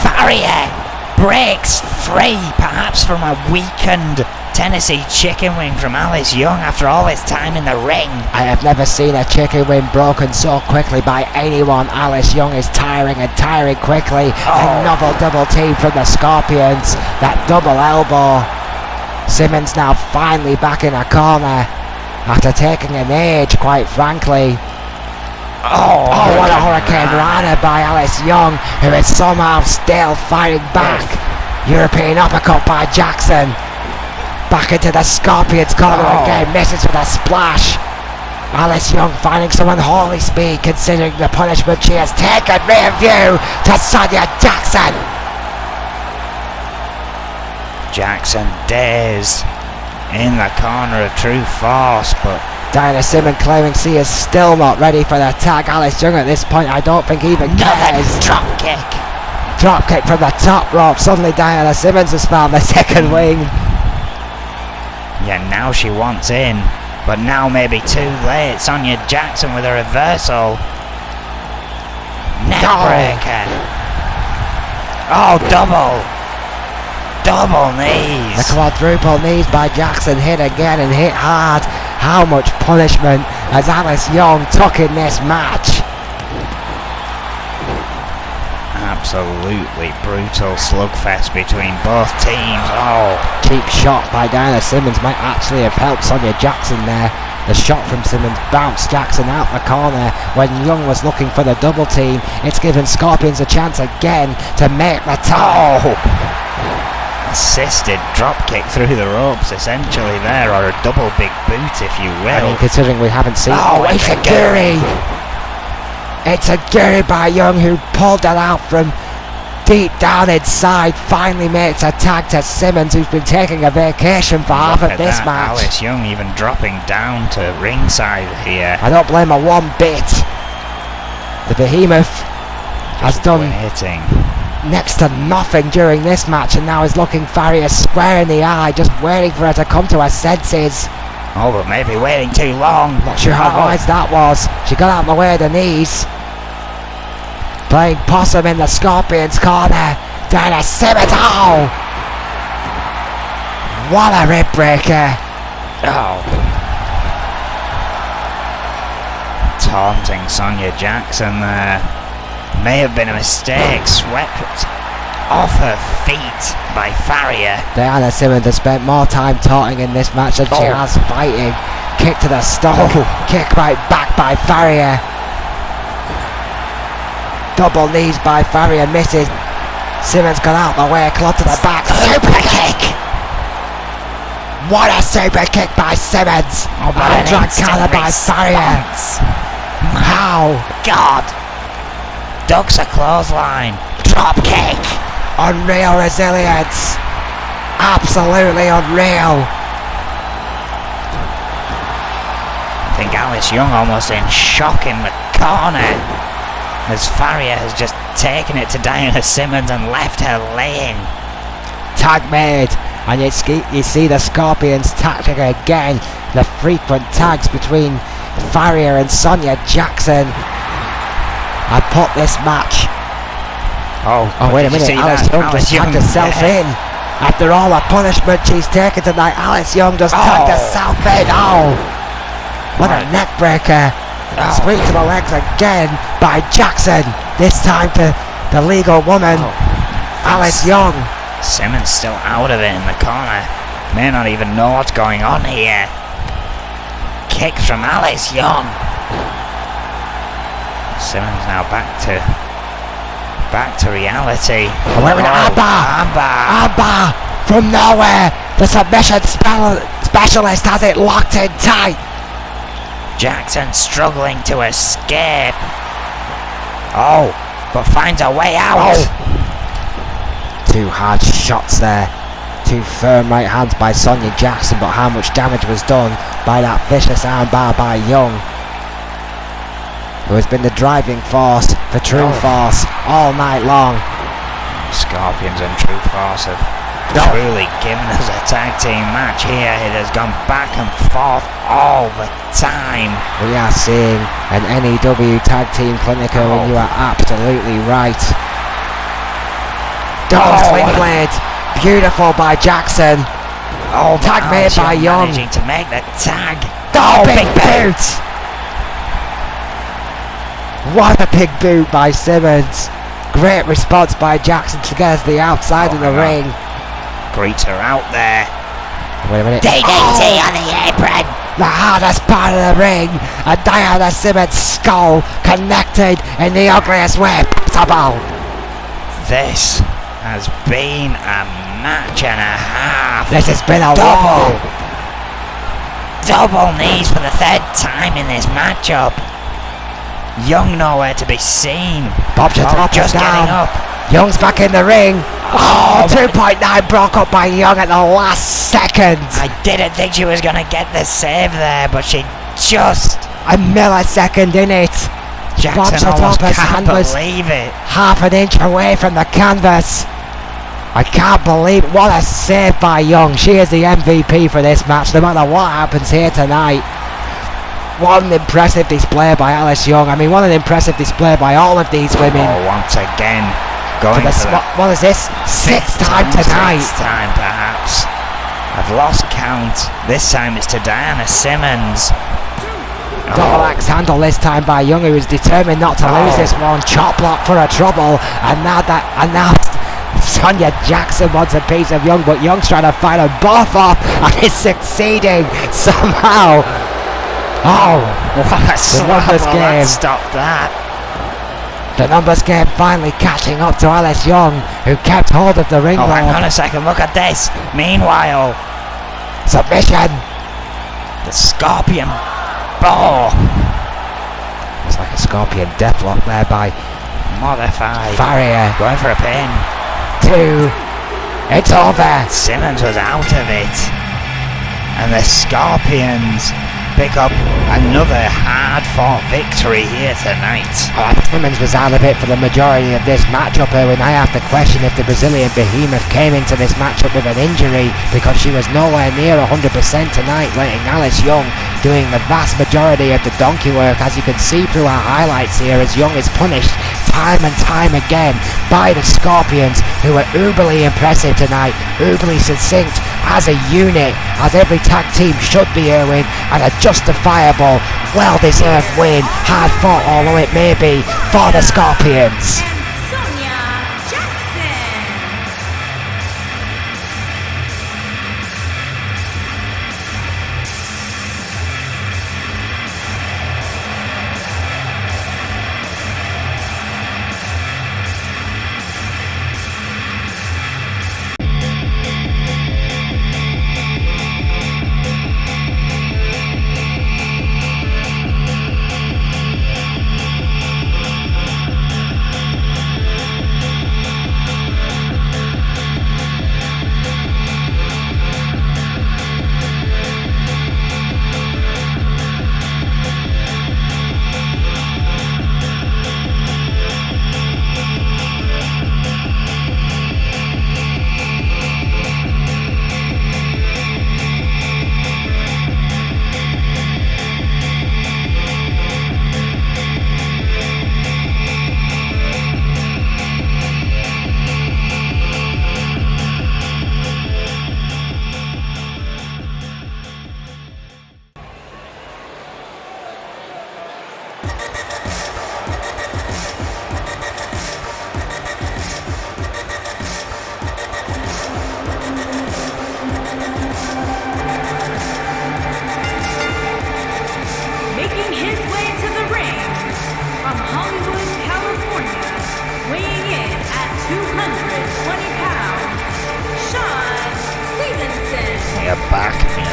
Farrier breaks free, perhaps from a weakened Tennessee chicken wing from Alice Young after all this time in the ring. I have never seen a chicken wing broken so quickly by anyone. Alice Young is tiring quickly. Another double team from the Scorpions. That double elbow. Simmons now finally back in a corner after taking an age, quite frankly. What a hurricane rana by Alice Young, who is somehow still fighting back. European uppercut by Jackson. Back into the Scorpions corner again, misses with a splash. Alice Young finding some unholy speed considering the punishment she has taken. Rear view to Sonia Jackson. Jackson dares in the corner of True Force, but Diana Simmons claiming she is still not ready for the tag. Alice Young at this point I don't think even cares. drop kick. Drop kick from the top rope. Suddenly Diana Simmons has found the second wing. Yeah, now she wants in, but now maybe too late. Sonia Jackson with a reversal. Neckbreaker. Oh, double knees. The quadruple knees by Jackson hit again and hit hard. How much punishment has Alice Young took in this match? Absolutely brutal slugfest between both teams. Oh, Cheap shot by Diana Simmons might actually have helped Sonia Jackson there. The shot from Simmons bounced Jackson out the corner when Young was looking for the double team. It's given Scorpions a chance again to make the tie. assisted dropkick through the ropes essentially there, or a double big boot if you will. I mean, considering we haven't seen... Oh, it's a guri! It's a guri by Young, who pulled it out from deep down inside. Finally makes a tag to Simmons, who's been taking a vacation for half of this match. Alice Young even dropping down to ringside here. I don't blame her one bit. The Behemoth has done hitting next to nothing during this match, and now is looking Farrier square in the eye, just waiting for her to come to her senses. Oh, but maybe waiting too long. Not sure how wise that was. She got out of the way of the knees. Playing possum in the Scorpions corner. Diana Simmons. Oh! What a rib breaker. Oh. Taunting Sonia Jackson there. May have been a mistake. Swept off her feet by Farrier. Diana Simmons has spent more time taunting in this match than she has fighting. Kick to the stomach. Kick right back by Farrier. Double knees by Farrier, misses. Simmons got out the way, claw to the back. Super kick! What a super kick by Simmons! Oh, And a drag collar by Farrier. How? God! Ducks a clothesline. Drop kick. Unreal resilience. Absolutely unreal. I think Alice Young almost in shock in the corner, as Farrier has just taken it to Diana Simmons and left her laying. Tag made, and you see the Scorpions tactic again. The frequent tags between Farrier and Sonia Jackson. I put this match. Oh wait a minute, Alice Young just tagged herself in. After all the punishment she's taken tonight, Alice Young just tagged herself in. Oh! What a neck breaker. Spring to the legs again by Jackson. This time to the legal woman, Alice Young. Simmons still out of it in the corner. May not even know what's going on here. Kick from Alice Young. Simmons now back to reality. Wait a minute, Amber from nowhere. The submission specialist has it locked in tight. Jackson struggling to escape. Oh, but finds a way out. Two hard shots there. Two firm right hands by Sonia Jackson, but how much damage was done by that vicious armbar by Young, who has been the driving force for True Force all night long. Scorpions and True Force have truly given us a tag team match here. It has gone back and forth all the time. We are seeing an N.E.W. tag team clinical, and you are absolutely right. Sling blade, beautiful by Jackson. Tag made by Young. Managing to make the tag. Big boot! What a big boot by Simmons. Great response by Jackson to get us the outside of the ring. Greets her out there. Wait a minute. DDT on the apron. The hardest part of the ring. And Diana Simmons' skull connected in the ugliest way possible. This has been a match and a half. This has been a war. Double knees for the third time in this matchup. Young nowhere to be seen. Bob's just getting up. Young's back in the ring. 2.9 broke up by Young at the last second. I didn't think she was going to get the save there, but she just... A millisecond in it. Jackson almost can't believe it. Half an inch away from the canvas. I can't believe it. What a save by Young. She is the MVP for this match, no matter what happens here tonight. What an impressive display by Alice Young. I mean, what an impressive display by all of these women. Oh, once again, going for the what is this? Sixth time tonight. Sixth time, perhaps. I've lost count. This time it's to Diana Simmons. Double axe handle this time by Young, who is determined not to lose this one. Chop block for a trouble, and now Sonia Jackson wants a piece of Young, but Young's trying to fight them both off, and is succeeding somehow. Oh, what a numbers game! Stop that! The numbers game finally catching up to Alice Young, who kept hold of the ring rope. Hang on a second, look at this. Meanwhile, submission. The Scorpion Ball. It's like a Scorpion deathlock there by Mother 5. Farrier. Going for a pin. 2. It's over. Simmons was out of it. And the Scorpions pick up another hard-fought victory here tonight. Simmons was out of it for the majority of this matchup, Erwin. I have to question if the Brazilian behemoth came into this matchup with an injury, because she was nowhere near 100% tonight, letting Alice Young doing the vast majority of the donkey work, as you can see through our highlights here, as Young is punished time and time again by the Scorpions, who are uberly impressive tonight, uberly succinct as a unit, as every tag team should be, Erwin, and a justifiable, well-deserved win, hard fought although it may be, for the Scorpions.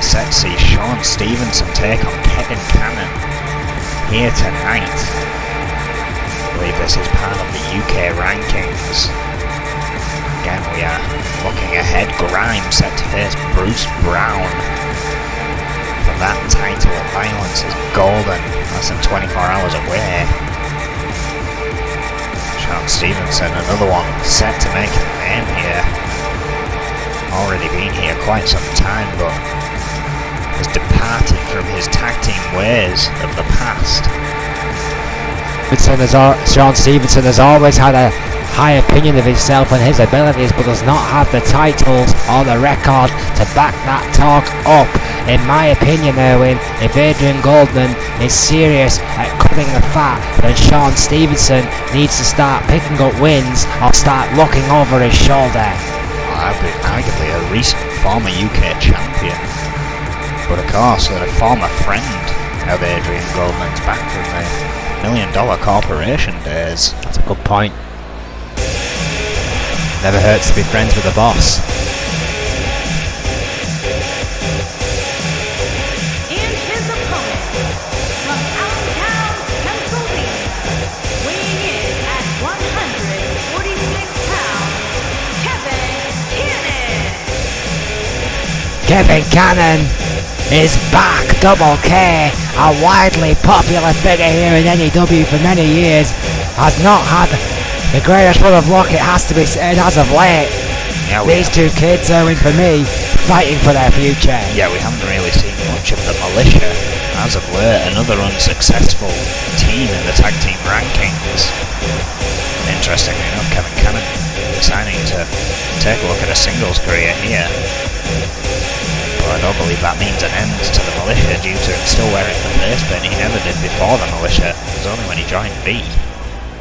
Sexy Sean Stevenson take on Kevin Cannon here tonight. I believe this is part of the UK rankings. Again, we are looking ahead. Grimes set to face Bruce Brown for that title. Violence is golden, less than 24 hours away. Sean Stevenson, another one set to make a name here. Already been here quite some time, but has departed from his tag team ways of the past. Sean Stevenson has always had a high opinion of himself and his abilities, but does not have the titles or the record to back that talk up. In my opinion, Erwin, if Adrian Goldman is serious at cutting the fat, then Sean Stevenson needs to start picking up wins or start looking over his shoulder. Arguably a recent former UK champion, but of course a former friend of Adrian Goldman's, back from the $1 Million Corporation days. That's a good point. Never hurts to be friends with the boss. And Kevin Cannon is back. Double K, a widely popular figure here in N.E.W. for many years, has not had the greatest run of luck, it has to be said, as of late. Yeah, These two kids, Owen, for me, fighting for their future. Yeah, we haven't really seen much of the Militia as of late. Another unsuccessful team in the tag team rankings. Interestingly enough, Kevin Cannon deciding to take a look at a singles career here. But I don't believe that means an end to the Militia due to him still wearing the face paint he never did before the Militia. It was only when he joined V.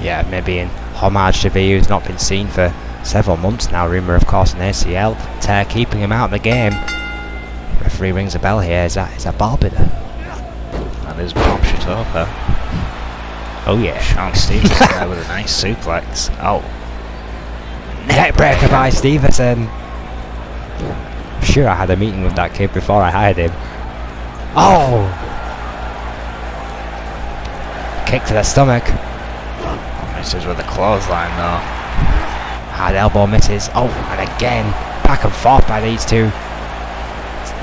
Yeah, maybe in homage to V, who's not been seen for several months now. Rumour, of course, an ACL tear keeping him out of the game. Referee rings a bell here. Is that Barbitter? That is Bob Shatopa. Oh yeah. Sean Stevenson there with a nice suplex. Oh. Neckbreaker by Stevenson. I'm sure I had a meeting with that kid before I hired him. Oh! Kick to the stomach. Misses with a clothesline though. Hard elbow misses. Oh, and again, back and forth by these two.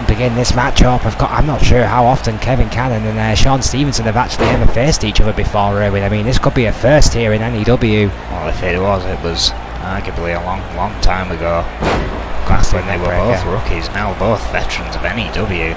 Begin this matchup. I'm not sure how often Kevin Cannon and Sean Stevenson have actually ever faced each other before, really. I mean, this could be a first here in N.E.W. Well, if it was arguably a long time ago. Back when they were both rookies, now both veterans of N.E.W.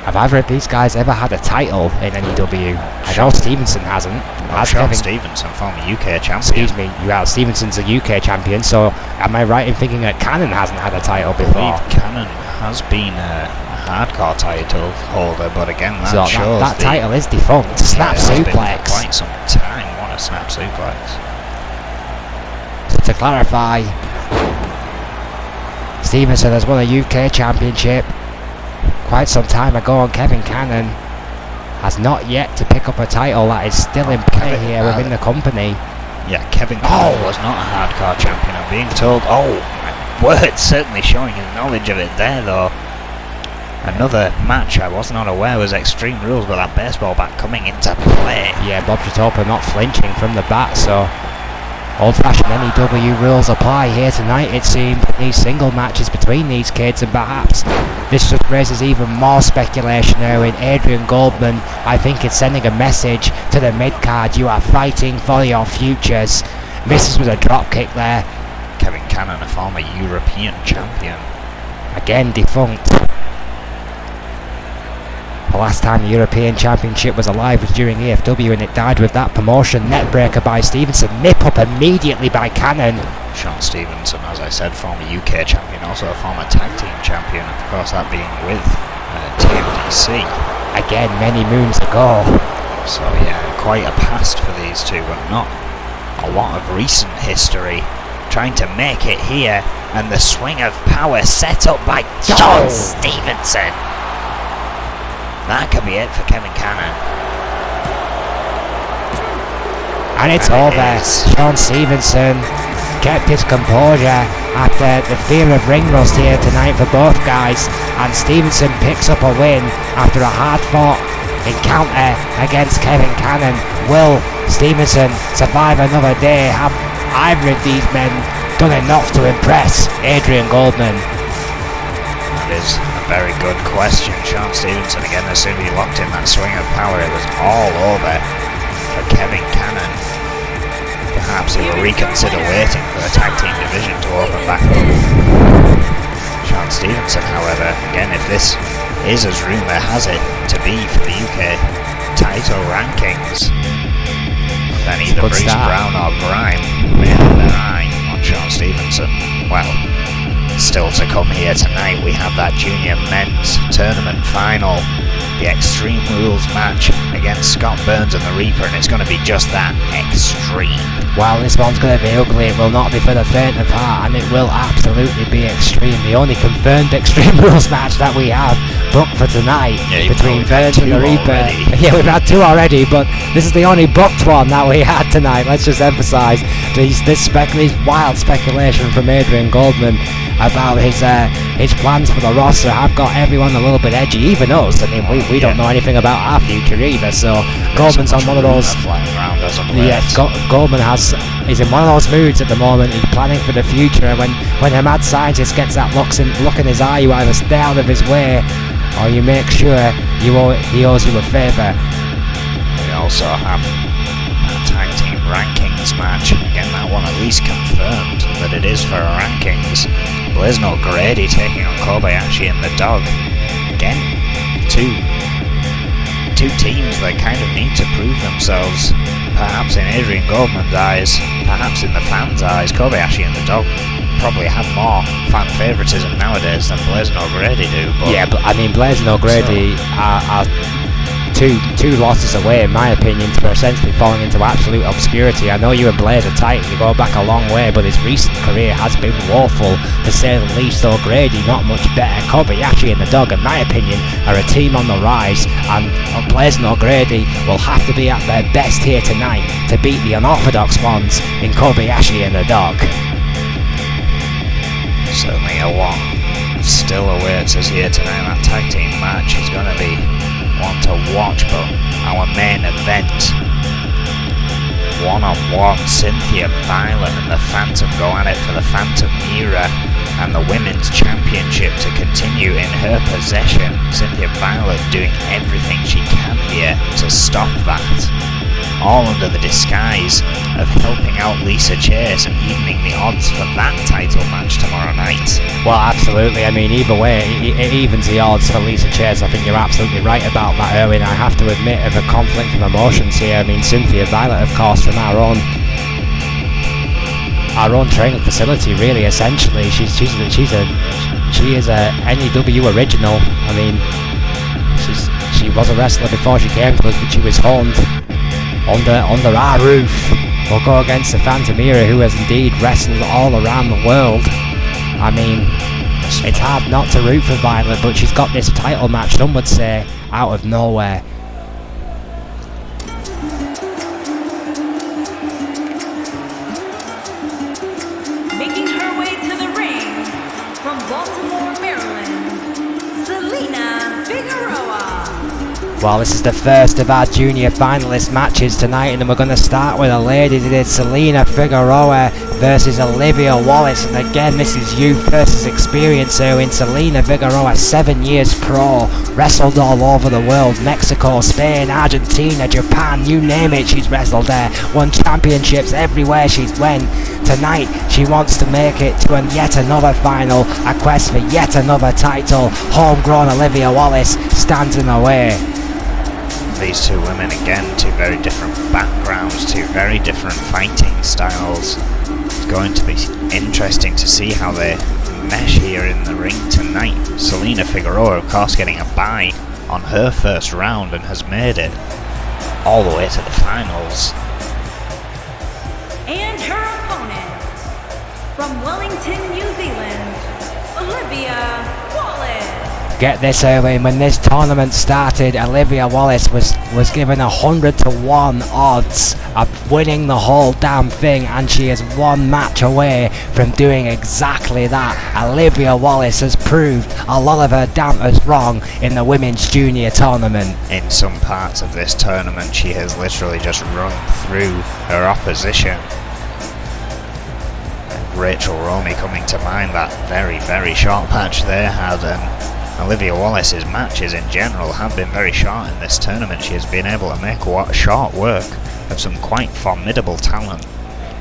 Have either of these guys ever had a title in N.E.W? I know Stevenson hasn't. Well, Sean Stevenson, former UK champion. Excuse me, Stevenson's a UK champion, so am I right in thinking that Cannon hasn't had a title before? Cannon has been a hardcore title holder, but again, that shows that title is defunct. Snap suplex. For quite some time. What a snap suplex. So to clarify, Stevenson has won a UK championship quite some time ago, and Kevin Cannon has not yet to pick up a title that is still in play here within the company. Yeah, Kevin Cannon was not a hardcore champion, I'm being told. Oh, my word, certainly showing his knowledge of it there though. Another match I was not aware was Extreme Rules with that baseball bat coming into play. Yeah, Bob Shatopa not flinching from the bat, so old-fashioned N.E.W. rules apply here tonight, it seems, in these single matches between these kids, and perhaps this just raises even more speculation now in Adrian Goldman. I think it's sending a message to the mid-card: you are fighting for your futures. Misses with a drop kick there. Kevin Cannon, a former European champion. Again defunct. The last time the European Championship was alive was during EFW, and it died with that promotion. Neckbreaker by Stevenson, nip up immediately by Cannon. Sean Stevenson, as I said, former UK champion, also a former tag team champion, of course that being with TMDC. Again, many moons ago. So yeah, quite a past for these two, but not a lot of recent history. Trying to make it here, and the swing of power set up by Sean Stevenson. That could be it for Kevin Cannon. And it's over. Sean Stevenson kept his composure after the fear of ring rust here tonight for both guys, and Stevenson picks up a win after a hard-fought encounter against Kevin Cannon. Will Stevenson survive another day? Have either of these men done enough to impress Adrian Goldman? That is a very good question. Sean Stevenson, again, as soon as he locked in that swing of power, it was all over for Kevin Cannon. Perhaps he will reconsider waiting for the tag team division to open back up. Sean Stevenson, however, again, if this is as rumour has it to be for the UK title rankings, then either Bruce Brown or Grime may have their eye on Sean Stevenson. Well, still to come here tonight, we have that junior men's tournament final, the Extreme Rules match against Scott Burns and the Reaper, and it's going to be just that, extreme. Well, this one's going to be ugly. It will not be for the faint of heart, and it will absolutely be extreme. The only confirmed Extreme Rules match that we have booked for tonight between Burns and the Reaper. Yeah, we've had two already, but this is the only booked one that we had tonight. Let's just emphasise this wild speculation from Adrian Goldman about his plans for the roster have got everyone a little bit edgy, even us. I mean, we don't know anything about our future either, so Goldman's on one of those. Flying around as Goldman has he's in one of those moods at the moment. He's planning for the future, and when a mad scientist gets that look in his eye, you either stay out of his way or you make sure he owes you a favour. We also have a tag team rankings match. Again, that one at least confirmed that it is for rankings. Blazing O'Grady taking on Kobayashi and the Dog. Again, two teams that kind of need to prove themselves. Perhaps in Adrian Goldman's eyes, perhaps in the fans' eyes. Kobayashi and the Dog probably have more fan favouritism nowadays than Blazing O'Grady do. But yeah, but I mean, Blazing O'Grady are two losses away, in my opinion, to essentially falling into absolute obscurity. I know you and Blaze are tight, you go back a long way, but his recent career has been woeful, to say the least. O'Grady not much better. Kobayashi and the Dog, in my opinion, are a team on the rise, and Blaze and O'Grady will have to be at their best here tonight to beat the unorthodox ones in Kobayashi and the Dog. Certainly a one still awaits us here tonight. That tag team match is going to be one to watch, but our main event, one-on-one, Cynthia Violet and the Phantom go at it for the Phantom era and the Women's Championship to continue in her possession. Cynthia Violet doing everything she can here to stop that, all under the disguise of helping out Lisa Chase and evening the odds for that title match tomorrow night. Well, absolutely. I mean, either way, it evens the odds for Lisa Chase. I think you're absolutely right about that, Erwin. I have to admit of a conflict of emotions here. I mean, Cynthia Violet, of course, from our own training facility, really. Essentially, she is a N.E.W. original. I mean, she was a wrestler before she came to us, but she was honed under our roof. We'll go against the Phantom era, who has indeed wrestled all around the world. I mean, it's hard not to root for Violet, but she's got this title match, some would say, out of nowhere. Making her way to the ring from Baltimore, Maryland, Selena Figueroa. Well, this is the first of our junior finalist matches tonight, and then we're going to start with the ladies. It is Selena Figueroa versus Olivia Wallace, and again, this is youth versus experience. So in Selena Figueroa, 7 years pro, wrestled all over the world, Mexico, Spain, Argentina, Japan, you name it, she's wrestled there, won championships everywhere she's went. Tonight, she wants to make it to yet another final, a quest for yet another title. Homegrown Olivia Wallace stands in the way. These two women, again, two very different backgrounds, two very different fighting styles. It's going to be interesting to see how they mesh here in the ring tonight. Selena Figueroa, of course, getting a bye on her first round and has made it all the way to the finals. And her opponent, from Wellington, New Zealand, Olivia Wallace. Get this, Erwin, when this tournament started, Olivia Wallace was given 100-1 odds of winning the whole damn thing, and she is one match away from doing exactly that. Olivia Wallace has proved a lot of her dampers wrong in the women's junior tournament. In some parts of this tournament, she has literally just run through her opposition. And Rachel Romey coming to mind, that very, very short match they had, and Olivia Wallace's matches in general have been very short in this tournament. She has been able to make short work of some quite formidable talent.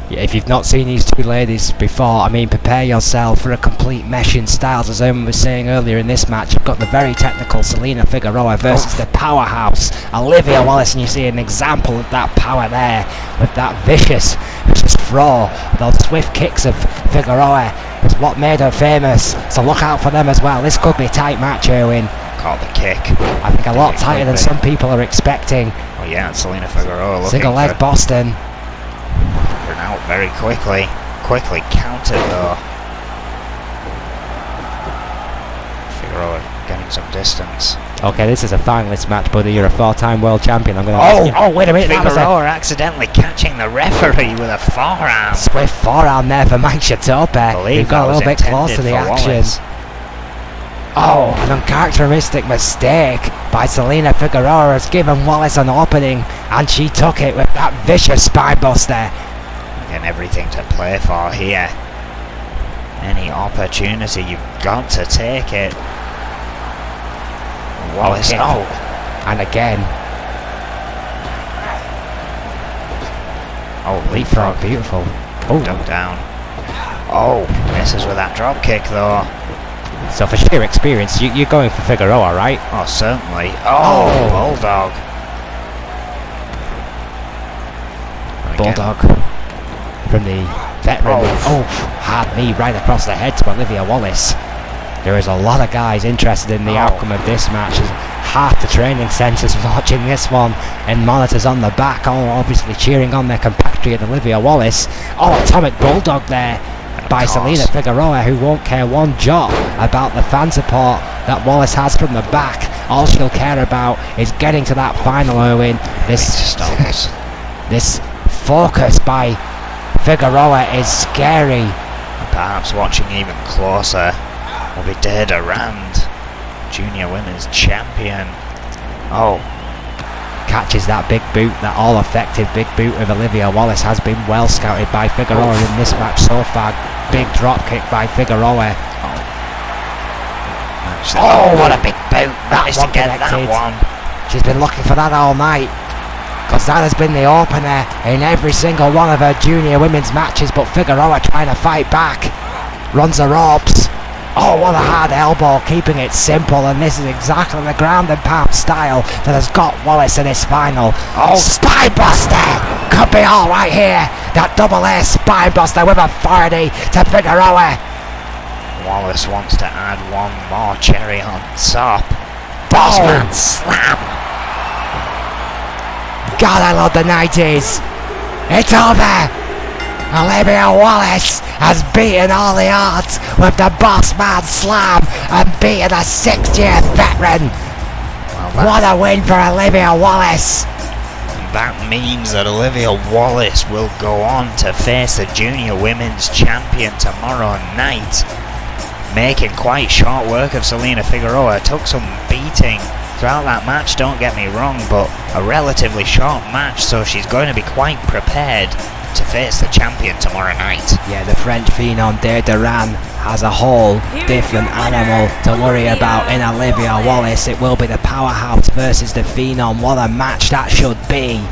Yeah, if you've not seen these two ladies before, I mean, prepare yourself for a complete mesh in styles. As Erwin was saying earlier in this match, you've got the very technical Selena Figueroa versus the powerhouse Olivia Wallace, and you see an example of that power there with that vicious throw. Those swift kicks of Figueroa is what made her famous, so look out for them as well. This could be a tight match, Erwin. Caught the kick. I think a lot tighter than some people are expecting. Oh yeah, and Selena Figueroa looking single leg Boston. Out very quickly countered though. Figueroa getting some distance. Okay, this is a finalist match, buddy. You're a 4-time world champion. I'm going to ask you. Oh, wait a minute. Figueroa accidentally catching the referee with a forearm. Swift forearm there for Mike Shatope. He got a little bit close to the action. Wallace. Oh, an uncharacteristic mistake by Selena Figueroa has given Wallace an opening, and she took it with that vicious spine buster. and everything to play for here. Any opportunity, you've got to take it. Wallace, oh! And again. Oh, leapfrog, beautiful. Oh, duck down. Oh, misses with that drop kick though. So for sheer experience, you're going for Figueroa, right? Oh, certainly. Oh, Bulldog. Bulldog from the veteran. Oh, hard knee right across the head to Olivia Wallace. There is a lot of guys interested in the outcome of this match. Half the training centres watching this one and monitors on the back, all obviously cheering on their compatriot Olivia Wallace. Oh, atomic Bulldog there by Selena Figueroa, who won't care one jot about the fan support that Wallace has from the back. All she'll care about is getting to that final win. This focus by Figueroa is scary. Perhaps watching even closer will be Deda Rand, Junior Women's Champion. Oh, catches that big boot, that all-effective big boot of Olivia Wallace has been well scouted by Figueroa in this match so far. Big drop kick by Figueroa. Oh, what a big boot! Managed to get that one. She's been looking for that all night, because that has been the opener in every single one of her junior women's matches, but Figueroa trying to fight back. Runs the ropes. Oh, what a hard elbow, keeping it simple, and this is exactly the ground and pound style that has got Wallace in his final. Oh, Spinebuster! Could be all right here. That double A Spinebuster with authority to Figueroa. Wallace wants to add one more cherry on top. Bossman slam! God, I love the 90s. It's over. Olivia Wallace has beaten all the odds with the Bossman Slam and beaten a 6-year veteran. What a win for Olivia Wallace. That means that Olivia Wallace will go on to face the Junior Women's Champion tomorrow night, making quite short work of Selena Figueroa. Took some beating throughout that match, don't get me wrong, but a relatively short match, so she's going to be quite prepared to face the champion tomorrow night. Yeah, the French phenom Duran has a whole different animal to worry about in Olivia Wallace. It will be the powerhouse versus the phenom. What a match that should be.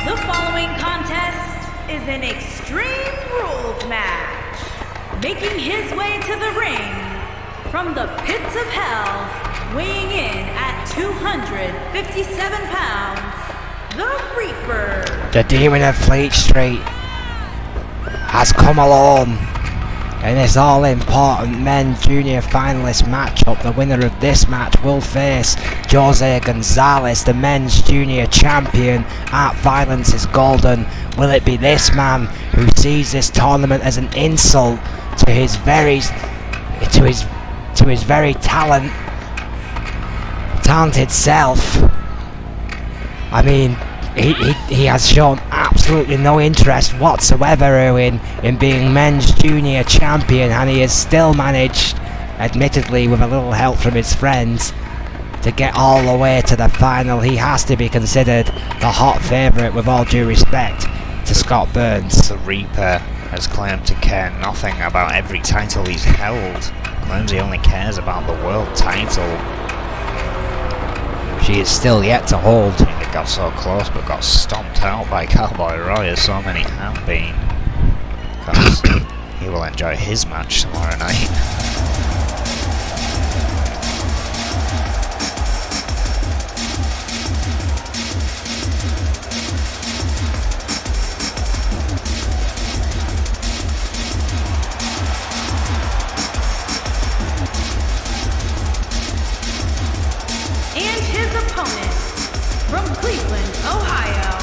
The following contest is an Extreme Rules match. Making his way to the ring from the pits of hell, weighing in at 257 pounds, the Reaper. The Demon of Fleet Street has come alone in this all-important men's junior finalist matchup. The winner of this match will face Jose Gonzalez, the men's junior champion at Violence is Golden. Will it be this man who sees this tournament as an insult to his very talented self? I mean, he has shown absolutely no interest whatsoever, Erwin, in being men's junior champion, and he has still managed, admittedly with a little help from his friends, to get all the way to the final. He has to be considered the hot favourite, with all due respect to Scott Burns. The Reaper has claimed to care nothing about every title he's held. Claims he only cares about the world title. She is still yet to hold. They got so close but got stomped out by Cowboy Roy, as so many have been. Because he will enjoy his match tomorrow night. From Cleveland, Ohio,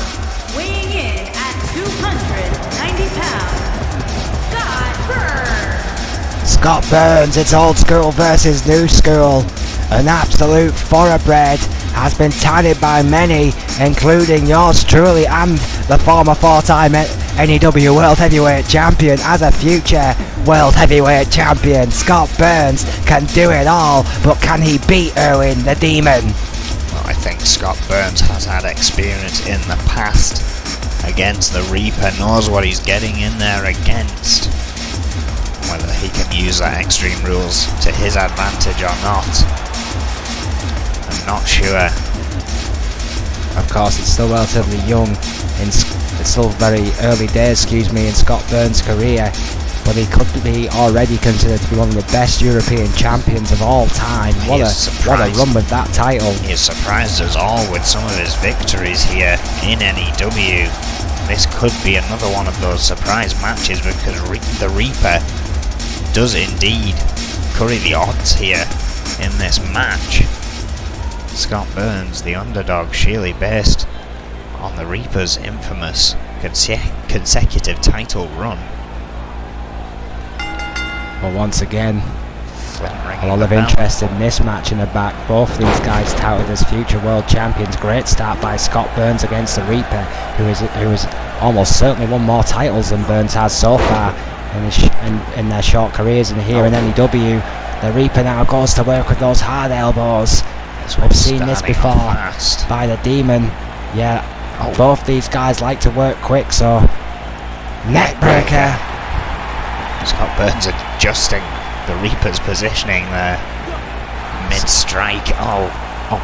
weighing in at 290 pounds, Scott Burns. Scott Burns, it's old school versus new school. An absolute thoroughbred, has been touted by many, including yours truly and the former four-time N.E.W. World Heavyweight Champion, as a future World Heavyweight Champion. Scott Burns can do it all, but can he beat Erwin the Demon? I think Scott Burns has had experience in the past against the Reaper, knows what he's getting in there against. Whether he can use that Extreme Rules to his advantage or not, I'm not sure. Of course, it's still relatively young, it's still very early days, in Scott Burns' career, but he could be already considered to be one of the best European champions of all time. What a run with that title. He has surprised us all with some of his victories here in N.E.W. This could be another one of those surprise matches, because the Reaper does indeed curry the odds here in this match. Scott Burns, the underdog, sheerly based on the Reaper's infamous consecutive title run. But once again, a lot of interest in this match in the back. Both of these guys touted as future world champions. Great start by Scott Burns against the Reaper, who has almost certainly won more titles than Burns has so far in their short careers. And here in N.E.W, the Reaper now goes to work with those hard elbows. We've seen this before by the Demon. Yeah, both these guys like to work quick, so neck breaker. Scott Burns adjusting the Reaper's positioning there. Mid-strike. Oh,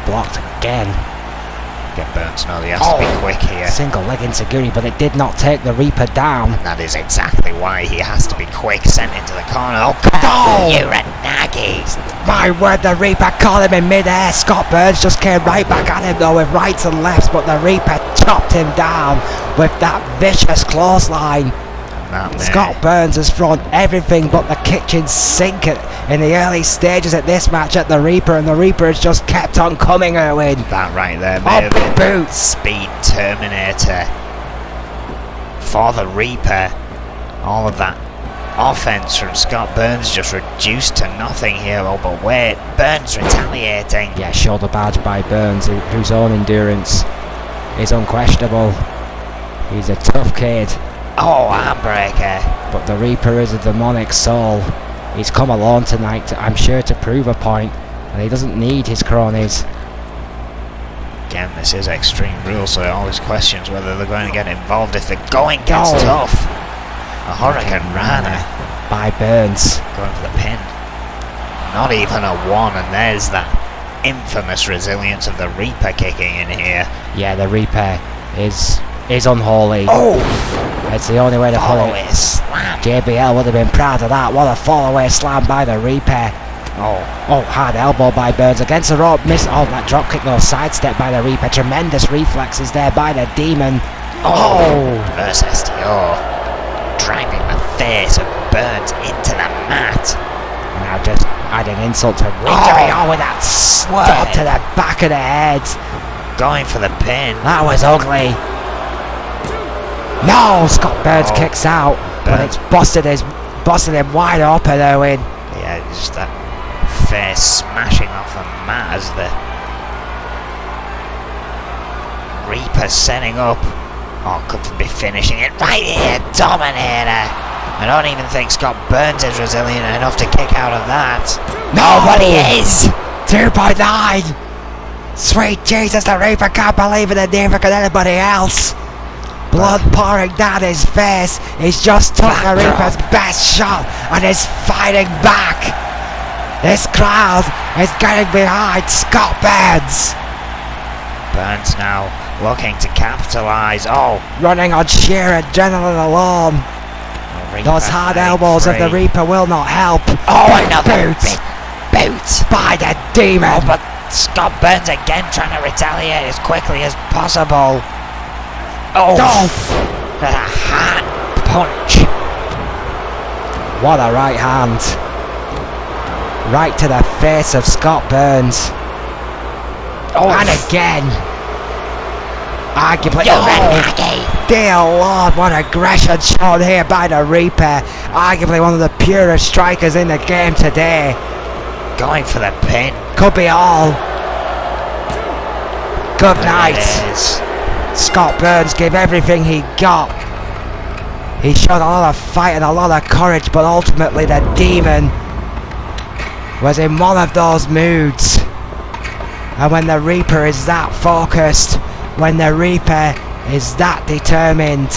blocked again. Get Burns to know he has to be quick here. Single leg insecurity, but it did not take the Reaper down. And that is exactly why he has to be quick. Sent into the corner. Oh, come on, you Nagi! My word, the Reaper caught him in mid-air. Scott Burns just came right back at him though with rights and lefts, but the Reaper chopped him down with that vicious clothesline. Scott Burns has thrown everything but the kitchen sink in the early stages at this match at the Reaper, and the Reaper has just kept on coming, Erwin. That right there, big boots. Speed Terminator for the Reaper. All of that offense from Scott Burns just reduced to nothing here. Oh, but wait, Burns retaliating. Yeah, shoulder barge by Burns, whose own endurance is unquestionable. He's a tough kid. Oh, armbreaker. But the Reaper is a demonic soul. He's come alone tonight, I'm sure, to prove a point, and he doesn't need his cronies. Again, this is Extreme Rules, so it always questions whether they're going to get involved if the going gets tough. A Hurricane Rana by Burns. Going for the pin. Not even a one, and there's that infamous resilience of the Reaper kicking in here. Yeah, the Reaper is unholy. Oh! It's the only way to put it. Slam. JBL would have been proud of that. What a fall-away slam by the Reaper. Oh, hard elbow by Burns against the rope. Miss. Oh, that drop kick though. Sidestep by the Reaper. Tremendous reflexes there by the Demon. Oh! Reverse STO. Driving the face of Burns into the mat. Now just adding insult to injury. Oh, with that swerve to the back of the head. Going for the pin. That was ugly. No, Scott Burns kicks out, but it's busted him wide open, Owen. Yeah, just that face smashing off the mat as the Reaper setting up. Oh, could be finishing it right here, Dominator. I don't even think Scott Burns is resilient enough to kick out of that. No, but he is! 2.9! Sweet Jesus, the Reaper can't believe it, and neither can anybody else. Blood pouring down his face. He's just took the Reaper's best shot and is fighting back. This crowd is getting behind Scott Burns. Burns now looking to capitalise. Oh, running on sheer adrenaline alone. Those hard elbows of the Reaper will not help. Oh, another boot by the Demon. Oh, but Scott Burns again trying to retaliate as quickly as possible. Oh, with a hard punch. What a right hand. Right to the face of Scott Burns. Oh, and again. Arguably. Dear Lord, what aggression shown here by the Reaper. Arguably one of the purest strikers in the game today. Going for the pin. Could be all. Good night. Scott Burns gave everything he got. He showed a lot of fight and a lot of courage, but ultimately the Demon was in one of those moods. And when the Reaper is that focused, when the Reaper is that determined,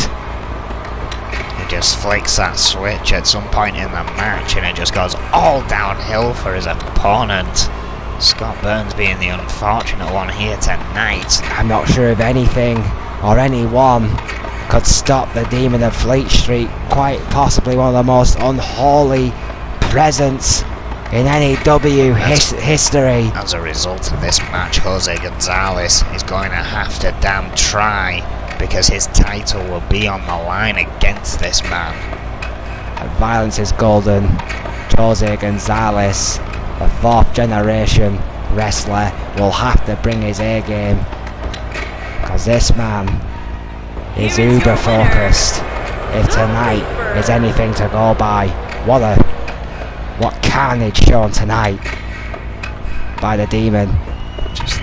he just flicks that switch at some point in the match and it just goes all downhill for his opponent. Scott Burns being the unfortunate one here tonight. I'm not sure if anything or anyone could stop the Demon of Fleet Street. Quite possibly one of the most unholy presence in N.E.W. history. As a result of this match, Jose Gonzalez is going to have to damn try, because his title will be on the line against this man. And violence is golden. Jose Gonzalez, the 4th generation wrestler, will have to bring his A game, because this man is uber focused. If tonight is anything to go by, what carnage shown tonight by the Demon. Just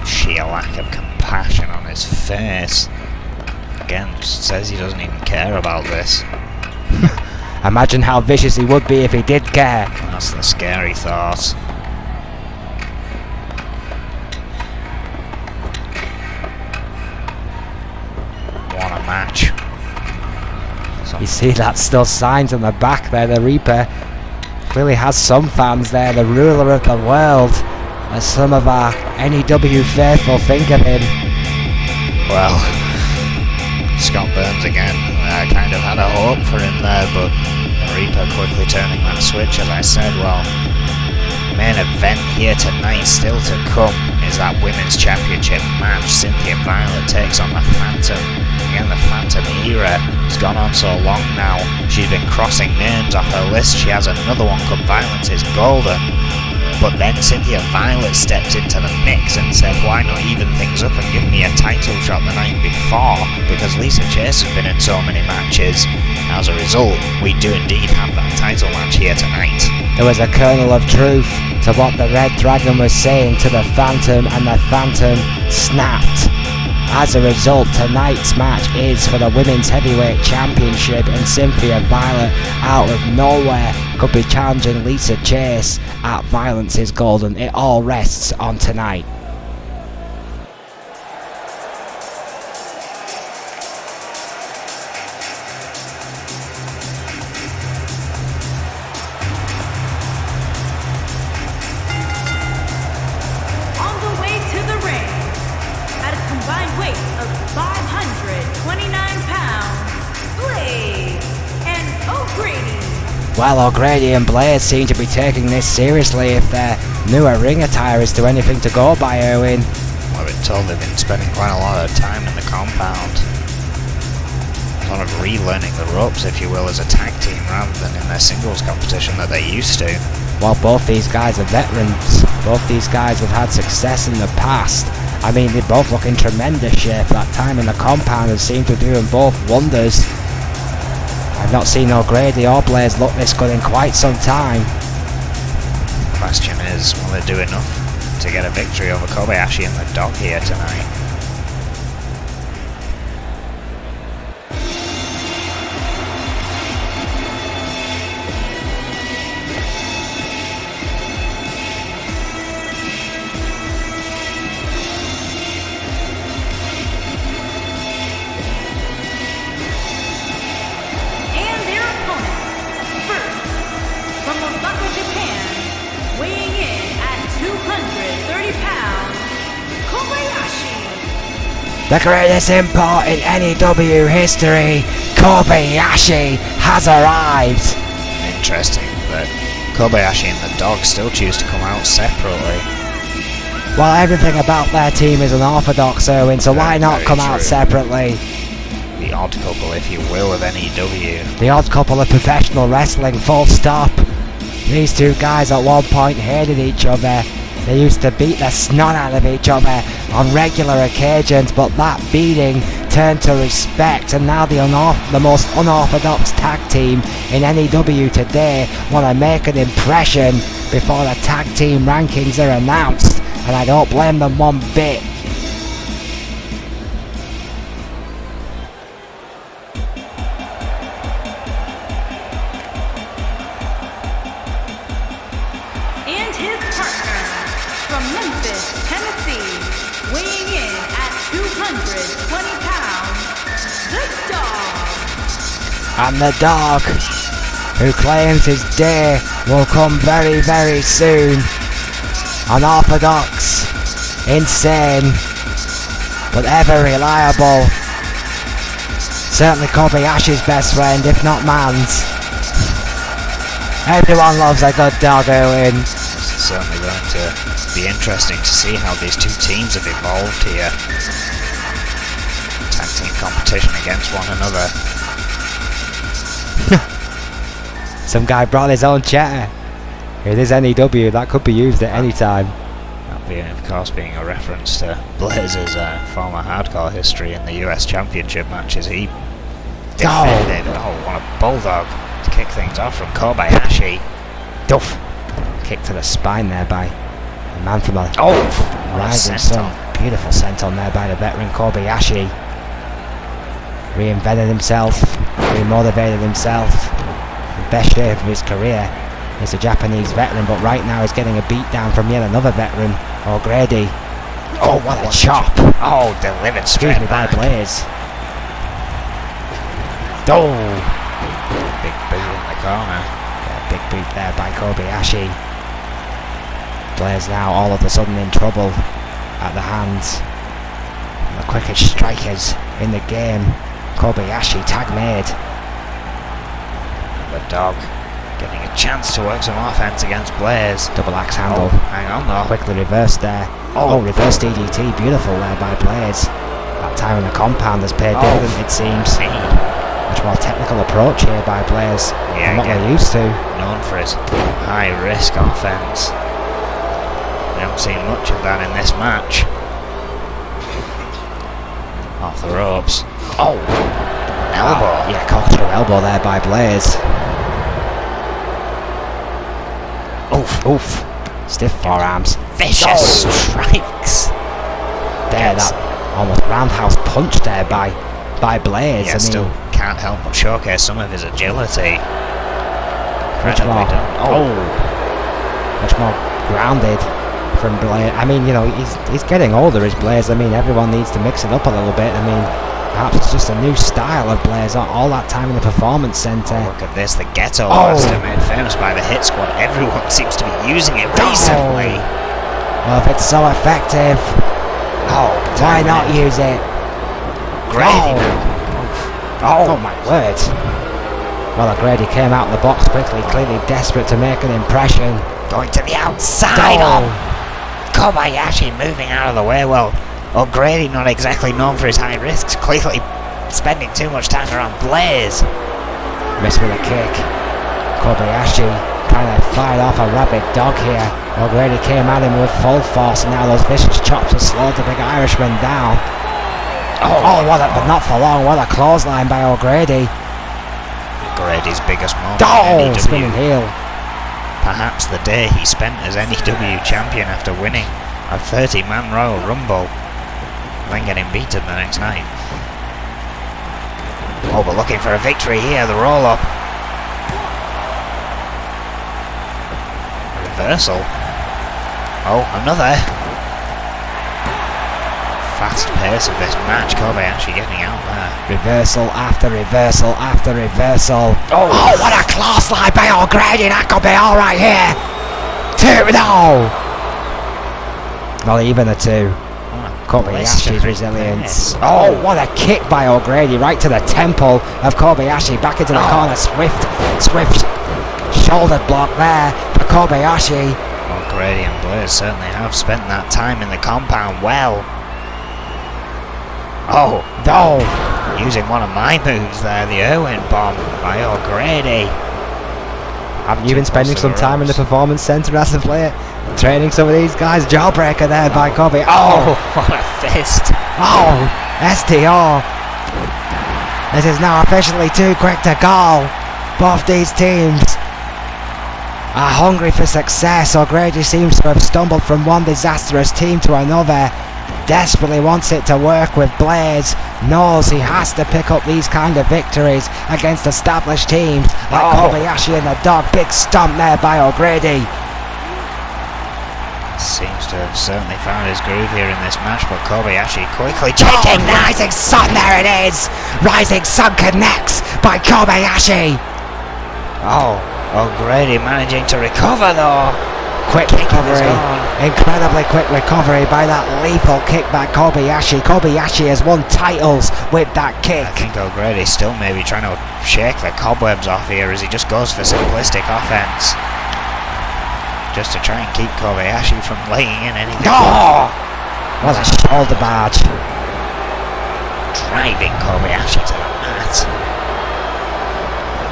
sheer lack of compassion on his face. Again, just says he doesn't even care about this. Imagine how vicious he would be if he did care. That's the scary thought. What a match. You see that still signs on the back there. The Reaper clearly has some fans there. The ruler of the world, as some of our N.E.W. faithful think of him. Well, Scott Burns again. I kind of had a hope for him there, but the Reaper quickly turning that switch, as I said. Well, main event here tonight still to come is that Women's Championship match. Cynthia Violet takes on the Phantom. Again, the Phantom era has gone on so long now. She's been crossing names off her list. She has another one called Violence is Golden. But then Cynthia Violet stepped into the mix and said, why not even things up and give me a title shot the night before? Because Lisa Chase has been in so many matches. As a result, we do indeed have that title match here tonight. There was a kernel of truth to what the Red Dragon was saying to the Phantom, and the Phantom snapped. As a result, tonight's match is for the Women's Heavyweight Championship, and Cynthia Violet, out of nowhere, could be challenging Lisa Chase at Violence is Golden. It all rests on tonight. On the way to the ring, at a combined weight of 529 pounds, Blade and O'Grady. Well, O'Grady and Blaze seem to be taking this seriously if their newer ring attire is to anything to go by, Owen. I've been told they've been spending quite a lot of time in the compound. sort of relearning the ropes, if you will, as a tag team rather than in their singles competition that they used to. Well, both these guys are veterans. Both these guys have had success in the past. I mean, they both look in tremendous shape. That time in the compound has seemed to do them both wonders. I've not seen O'Grady or Blaze look this good in quite some time. The question is, will they do enough to get a victory over Kobayashi and the Dog here tonight? The greatest import in N.E.W. history, Kobayashi, has arrived. Interesting that Kobayashi and the Dog still choose to come out separately. Well, everything about their team is unorthodox, Erwin, so why not come out separately? The odd couple, if you will, of N.E.W. The odd couple of professional wrestling, full stop. These two guys at one point hated each other. They used to beat the snot out of each other on regular occasions, but that beating turned to respect, and now the most unorthodox tag team in N.E.W. today want to make an impression before the tag team rankings are announced, and I don't blame them one bit. And the Dog, who claims his day will come very, very soon. Unorthodox, insane, but ever reliable. Certainly Kobayashi's best friend, if not man's. Everyone loves a good Dog, Erwin. It's certainly going to be interesting to see how these two teams have evolved here. Tag team competition against one another. Some guy brought his own chair. It is N.E.W. That could be used at any time. That being, of course, being a reference to Blazer's former hardcore history in the US Championship matches. He defended. Oh, what a bulldog to kick things off from Kobayashi. Duff. Kick to the spine there by the man from the rising sun. Beautiful senton there by the veteran Kobayashi. Reinvented himself, remotivated himself. The best shape of his career is a Japanese veteran, but right now he's getting a beat down from yet another veteran, O'Grady. Oh, what a chop! Oh, delivered straight by back. Blaze. Oh! Big boot in the corner. Yeah, big boot there by Kobayashi. Blaze now all of a sudden in trouble at the hands. The quickest strikers in the game. Kobayashi tag made. The Dog getting a chance to work some offense against Blaze. Double axe handle. Oh, hang on though. Quickly reversed there. Oh, reverse DDT. Beautiful there by Blaze. That time in the compound has paid dividend, it seems. Much more technical approach here by Blaze. Yeah, what we're used to. Known for his high risk offense. We haven't seen much of that in this match. Off the ropes. Oh! Elbow. Wow. Yeah, caught through elbow there by Blaze. Oof. Stiff forearms. Vicious strikes. There, that almost roundhouse punch there by Blaze. Yeah, still can't help but showcase some of his agility. Much more. Much more grounded from Blaze. I mean, you know, he's getting older as Blaze. I mean, everyone needs to mix it up a little bit. I mean, perhaps it's just a new style of Blaze. All that time in the performance center. Oh, look at this, the Ghetto Blaster made famous by the Hit Squad. Everyone seems to be using it recently. Well, if it's so effective, why not use it? Grady. Oh my word. Well, Grady came out of the box quickly, clearly desperate to make an impression. Going to the outside. Kobayashi moving out of the way. Well, O'Grady, not exactly known for his high risks, clearly spending too much time around Blaze. Missed with a kick. Kobayashi trying to fight off a rabid dog here. O'Grady came at him with full force, and now those vicious chops have slowed the big Irishman down. What a, but not for long. What a clothesline by O'Grady. O'Grady's biggest moment in NEW. Spinning heel. Perhaps the day he spent as NEW champion after winning a 30-man Royal Rumble, then getting beaten the next night. Oh, we're looking for a victory here, the roll-up. Reversal. Oh, another. Fast pace of this match, Kobayashi getting out there. Reversal after reversal after reversal. Oh, what a clothesline by O'Grady. That could be alright here. 2, no. Well, even a 2. Kobayashi's resilience. Oh, what a kick by O'Grady right to the temple of Kobayashi. Back into the corner. Swift shoulder block there for Kobayashi. O'Grady and Blaze certainly have spent that time in the compound well. Oh, no! Using one of my moves there, the Irwin bomb by O'Grady. Haven't you been spending some time in the performance centre as of late? Training some of these guys. Jawbreaker there by Kobe. Oh, what a fist! Oh, STR. This is now officially too quick to call. Both these teams are hungry for success. O'Grady seems to have stumbled from one disastrous team to another. Desperately wants it to work with Blaze. Knows he has to pick up these kind of victories against established teams like Kobayashi and the Dog. Big stomp there by O'Grady. Seems to have certainly found his groove here in this match, but Kobayashi quickly checking. Rising Sun, there it is. Rising Sun connects by Kobayashi. Oh, O'Grady managing to recover though. Quick recovery, incredibly quick recovery by that lethal kick by Kobayashi. Kobayashi has won titles with that kick. I think O'Grady still maybe trying to shake the cobwebs off here as he just goes for simplistic offense, just to try and keep Kobayashi from laying in anything. Oh! What a shoulder barge. Driving Kobayashi to the mat.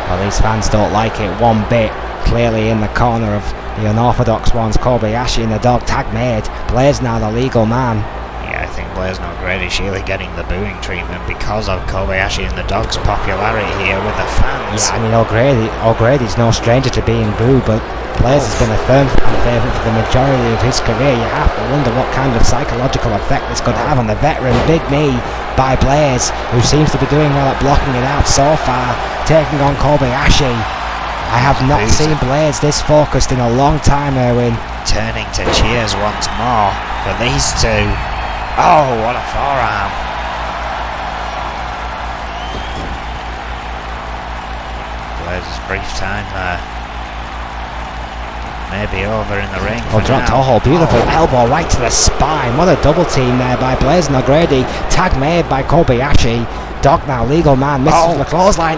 Well, these fans don't like it one bit. Clearly in the corner of the unorthodox ones, Kobayashi and the Dog tag made. Blaze now the legal man. Yeah, I think Blaze and O'Grady surely getting the booing treatment because of Kobayashi and the Dog's popularity here with the fans. Yeah, I mean O'Grady's no stranger to being booed, but Blaze has been a firm fan favourite for the majority of his career. You have to wonder what kind of psychological effect this could have on the veteran. Big knee by Blaze, who seems to be doing well at blocking it out so far, taking on Kobayashi. I have not seen Blaze this focused in a long time, Erwin. Turning to cheers once more for these two. Oh, what a forearm. Blaze's brief time there. Maybe over in the ring. Dropped beautiful elbow right to the spine. What a double team there by Blaze and O'Grady. Tag made by Kobayashi. Dog now legal man misses the clothesline.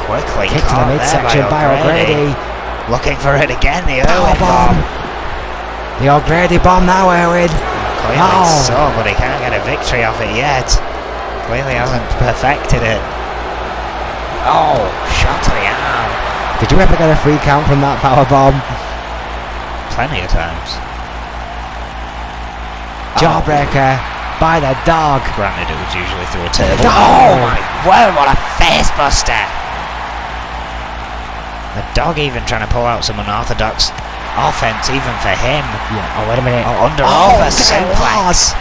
Quickly kick to the midsection by O'Grady. Looking for it again, the Irwin bomb. The O'Grady bomb now, Erwin. Clearly so, but he can't get a victory off it yet. Clearly hasn't perfected it. Oh, shot to the arm. Did you ever get a free count from that power bomb? Plenty of times. Jawbreaker by the Dog. Granted, it was usually through a table. Oh my word, what a face buster! The Dog even trying to pull out some unorthodox offense, even for him. Yeah. Oh, wait a minute. Over suplex.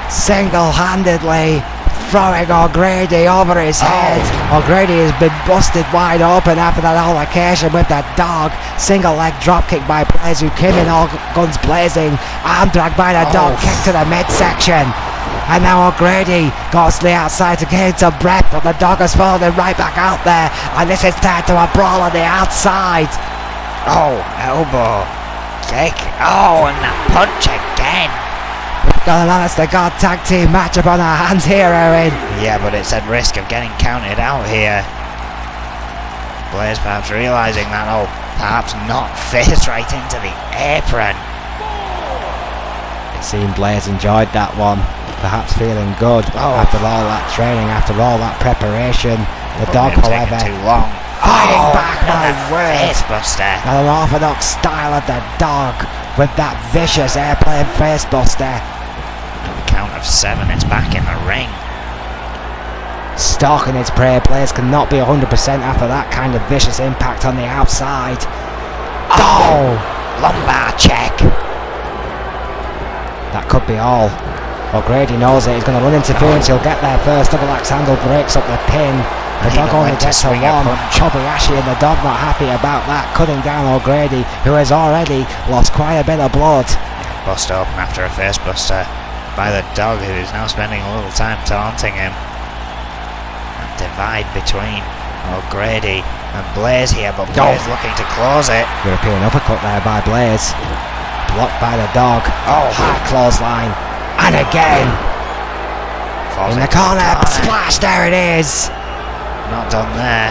Single-handedly throwing O'Grady over his head. O'Grady has been busted wide open after that altercation with the Dog. Single leg dropkick by Blaze, who came in all guns blazing. Arm drag by the Dog, kick to the midsection. And now O'Grady goes to the outside to get into breath, but the Dog has fallen right back out there. And this is tied to a brawl on the outside. Elbow kick. And a punch again. We've got an honest to God tag team matchup on our hands here, Erwin. Yeah, but it's at risk of getting counted out here. Blaze perhaps realising that, perhaps not face right into the apron. It seemed Blaze enjoyed that one. perhaps feeling good after all that training, after all that preparation. The dog, however, too long. fighting back, my word. Facebuster. An unorthodox style of the dog with that vicious airplane facebuster. At the count of 7, it's back in the ring. Stalking its prey, players cannot be 100% after that kind of vicious impact on the outside. Oh! Lumbar check. That could be all. O'Grady knows it. He's going to run interference. He'll get there first. Double axe handle breaks up the pin. The dog only gets to one. Kobayashi and the dog not happy about that, cutting down O'Grady, who has already lost quite a bit of blood. Bust open after a face buster by the dog, who is now spending a little time taunting him. And divide between O'Grady and Blaze here, but Blaze looking to close it. European uppercut there by Blaze. Blocked by the dog. Oh, high clothesline. And again. Falls in the corner. Splash, there it is. Not done there.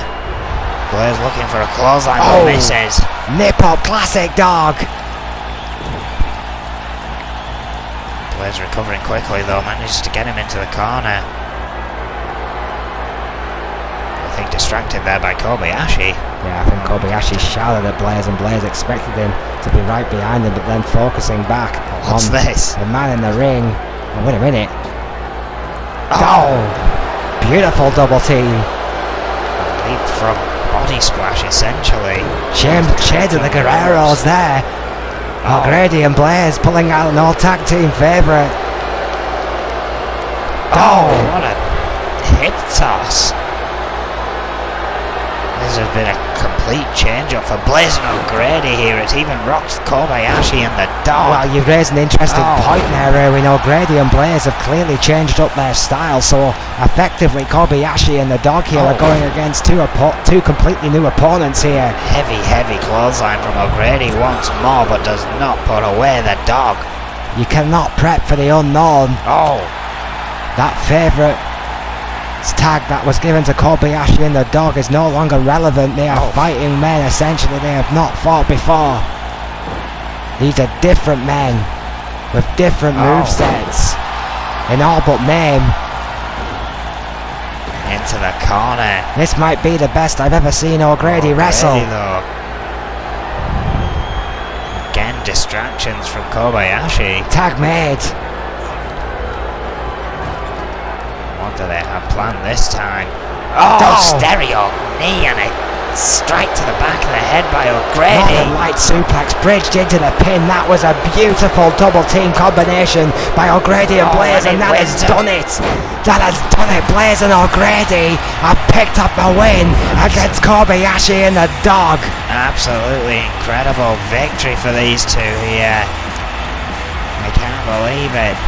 Blaze looking for a clothesline, but misses. Nip up, classic dog. Blaze recovering quickly though, manages to get him into the corner. I think distracted there by Kobayashi. Yeah, I think Kobayashi shouted at Blaze, and Blaze expected him to be right behind him, but then focusing back What's on this? the man in the ring. Oh, wait a minute. Oh! Beautiful double team. Leap from body splash, essentially. Shades of the Guerreros there. O'Grady and Blaze pulling out an old tag team favourite. What a hip toss. This has been a complete change-up for Blaze and O'Grady here. It's even rocked Kobayashi and the dog. Well, you've raised an interesting point there, Erwin. O'Grady and Blaze have clearly changed up their style, so effectively Kobayashi and the dog here are going against two completely new opponents here. Heavy clothesline from O'Grady once more, but does not put away the dog. You cannot prep for the unknown. That favourite tag that was given to Kobayashi and the dog is no longer relevant. They are fighting men, essentially. They have not fought before. These are different men with different movesets in all but name. Into the corner. This might be the best I've ever seen O'Grady wrestle. Though. Again, distractions from Kobayashi. Tag made. What do they have planned this time? Stereo knee and a strike to the back of the head by O'Grady. Northern Light suplex bridged into the pin. That was a beautiful double team combination by O'Grady and Blaze, and that has done it. That has done it. Blaze and O'Grady have picked up a win against Kobayashi and the dog. Absolutely incredible victory for these two here. I can't believe it.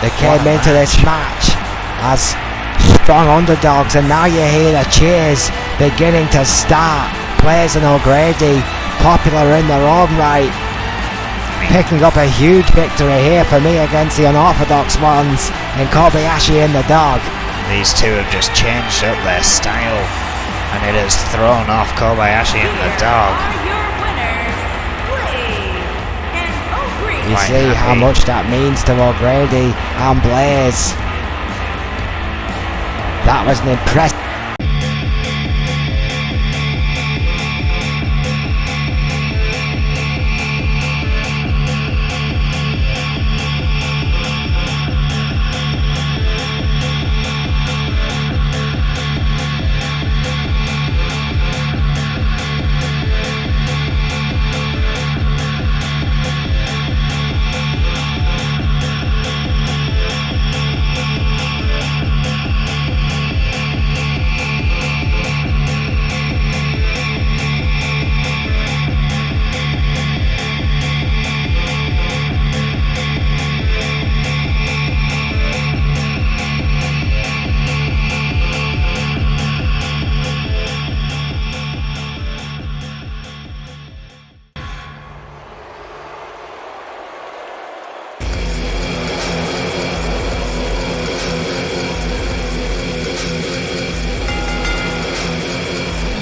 They came into this match as strong underdogs, and now you hear the cheers beginning to start. Blaze and O'Grady, popular in their own right, picking up a huge victory here for me against the unorthodox ones in Kobayashi and the dog. These two have just changed up their style, and it has thrown off Kobayashi and the dog. You see how much that means to O'Grady and Blaze. That was an impressive.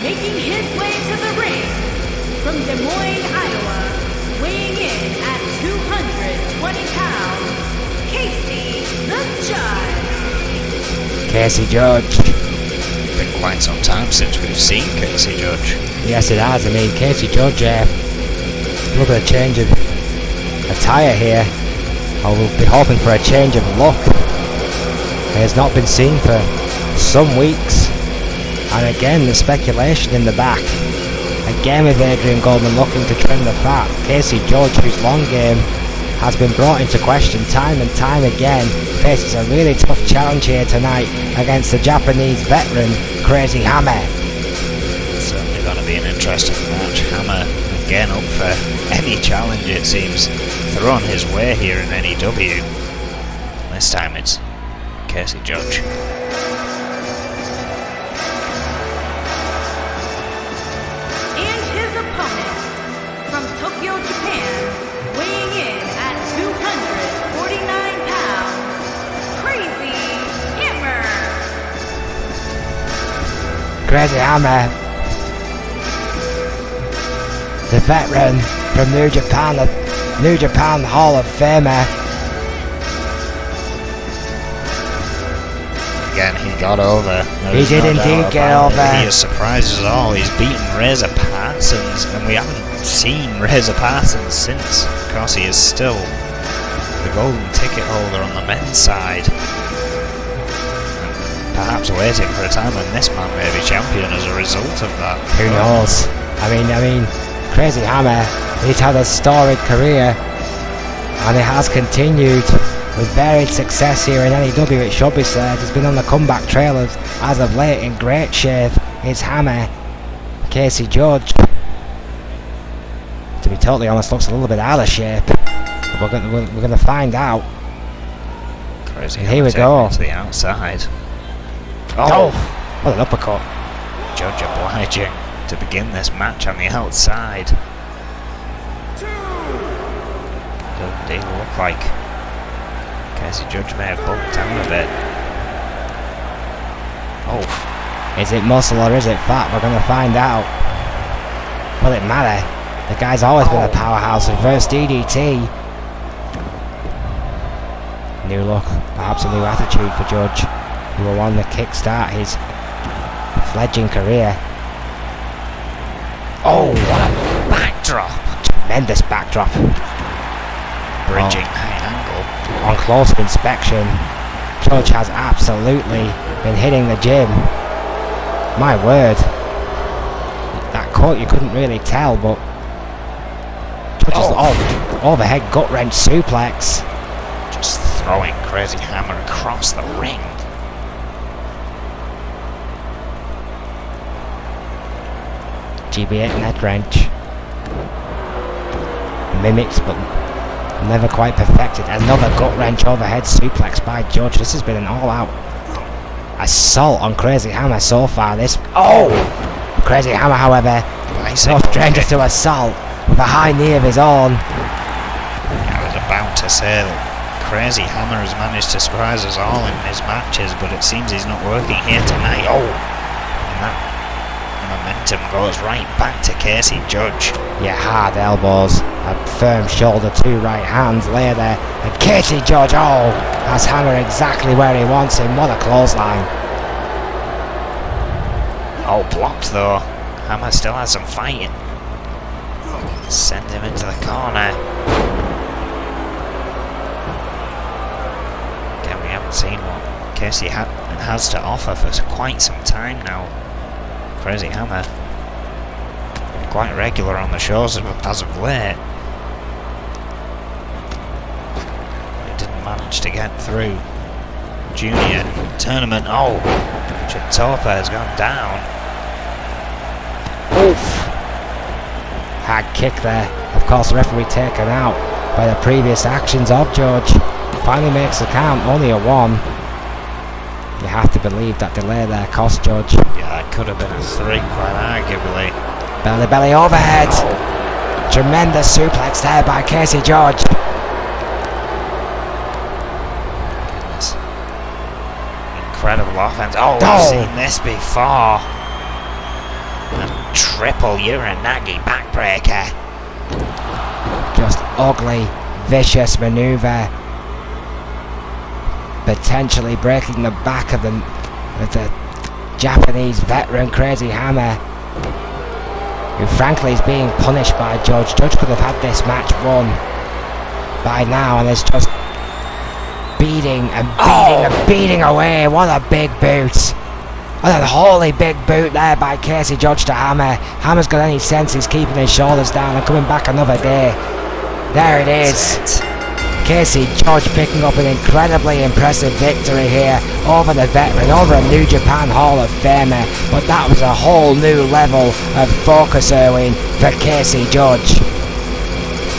Making his way to the ring from Des Moines, Iowa, weighing in at 220 pounds, Casey the Judge. Casey Judge. Been quite some time since we've seen Casey Judge. Yes, it has. I mean, Casey Judge, a little bit of change of attire here. I will be hoping for a change of look. He has not been seen for some weeks. And again, the speculation in the back. Again with Adrian Goldman looking to trim the fat. Casey Judge, whose long game has been brought into question time and time again, faces a really tough challenge here tonight against the Japanese veteran, Crazy Hammer. Certainly going to be an interesting match. Hammer again up for any challenge, it seems, thrown his way here in N.E.W. This time it's Casey Judge. And his opponent from Tokyo, Japan, weighing in at 249 pounds, Crazy Hammer. Crazy Hammer, the veteran from New Japan, the New Japan Hall of Famer. Again, he got over. He did indeed get over. He has surprised us all. He's beaten Razor Parsons, and we haven't seen Razor Parsons since. Of course, he is still the golden ticket holder on the men's side. Perhaps waiting for a time when this man may be champion as a result of that. Who knows? I mean, Crazy Hammer, he's had a storied career, and it has continued with varied success here in N.E.W. It should be said. He's been on the comeback trail as of late in great shape. His Hammer, Casey Judge, to be totally honest, looks a little bit out of shape. But we're gonna find out. Crazy. And here we go. To the outside. Oh, what an uppercut! Judge obliging to begin this match on the outside. Doesn't indeed look like Casey Judge may have bulked down a bit. Oh. Is it muscle or is it fat? We're going to find out. Will it matter? The guy's always been a powerhouse. Reverse DDT. New look, perhaps a new attitude for Judge, who will want to kickstart his fledgling career. Oh, what a backdrop! Tremendous backdrop. Bridging high angle. On closer inspection, Judge has absolutely been hitting the gym. My word. That cut you couldn't really tell, but Judge's overhead gut wrench suplex. Just throwing Crazy Hammer across the ring. GB8 net wrench. Mimics, but never quite perfected. Another gut wrench overhead suplex by Judge. This has been an all-out assault on Crazy Hammer so far. Crazy Hammer, however, no stranger to assault with a high knee of his own. I was about to say that Crazy Hammer has managed to surprise us all in his matches, but it seems he's not working here tonight. And that momentum goes right back to Casey Judge. Yeah, hard elbows, a firm shoulder, two right hands lay there, and Casey Judge, has Hammer exactly where he wants him. What a clothesline. Blocked though. Hammer still has some fighting. Send him into the corner. Again, we haven't seen what Casey has to offer for quite some time now. Crazy Hammer, quite regular on the shows as of late. He didn't manage to get through junior tournament. Chitopa has gone down. Hard kick there. Of course, the referee taken out by the previous actions of Judge. Finally makes the count, only a 1. You have to believe that delay there cost Judge. Yeah, it could have been a 3, quite arguably. Belly overhead. Tremendous suplex there by Casey Judge. Goodness. Incredible offense. We've seen this before. A triple Uranagi backbreaker. Just ugly, vicious maneuver. potentially breaking the back of the Japanese veteran Crazy Hammer, who frankly is being punished by Judge. Judge could have had this match won by now and is just beating away. What a big boot. What a holy big boot there by Casey Judge to Hammer. Hammer's got any sense, he's keeping his shoulders down and coming back another day. There it is. Casey Judge picking up an incredibly impressive victory here over the veteran, over a New Japan Hall of Famer. But that was a whole new level of focus, Erwin, for Casey Judge.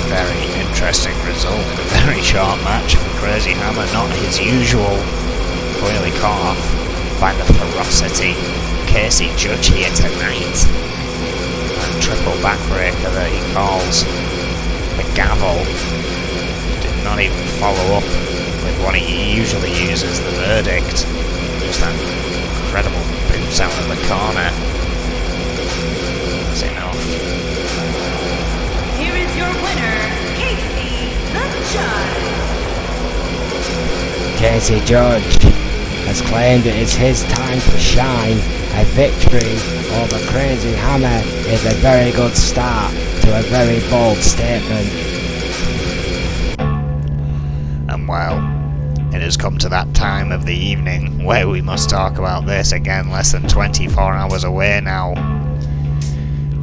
Very interesting result in a very short match for Crazy Hammer, not his usual. Clearly caught off by the ferocity Casey Judge here tonight. And triple backbreaker that he calls the gavel. Did not even follow up with what he usually uses, the verdict. Just that incredible boots out of the corner. That's enough. Here is your winner, Casey the Judge. Casey Judge has claimed it is his time to shine. A victory over Crazy Hammer is a very good start to a very bold statement. And well, it has come to that time of the evening where we must talk about this again, less than 24 hours away now.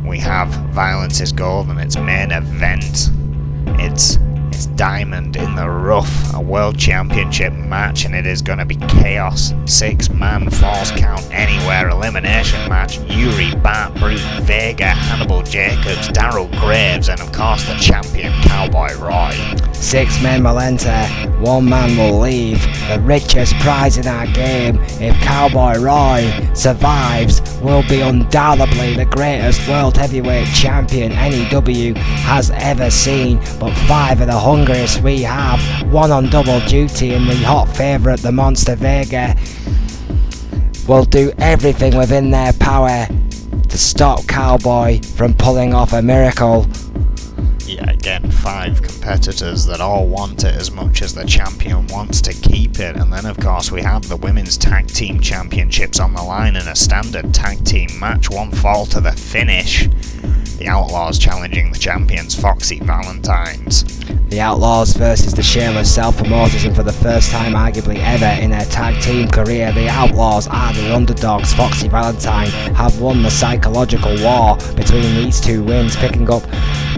We have Violence is Gold and its main event. It's Diamond in the Rough, a World Championship match, and it is going to be chaos. 6-man falls count anywhere elimination match. Yuri, Bart, Brute, Vega, Hannibal Jacobs, Daryl Graves, and of course the champion Cowboy Roy. 6 men will enter, 1 man will leave. The richest prize in our game, if Cowboy Roy survives, will be undoubtedly the greatest world heavyweight champion N.E.W. has ever seen. But 5 of the hungriest we have, 1 on double duty in the hot favourite, the Monster Vega, will do everything within their power to stop Cowboy from pulling off a miracle. Yeah, again, 5 competitors that all want it as much as the champion wants to keep it. And then of course we have the women's tag team championships on the line in a standard tag team match, 1 fall to the finish. The Outlaws challenging the champions Foxy Valentines. The Outlaws versus the Shameless Self-Promoters, and for the first time arguably ever in their tag team career, the Outlaws are the underdogs. Foxy Valentine have won the psychological war between these 2 wins, picking up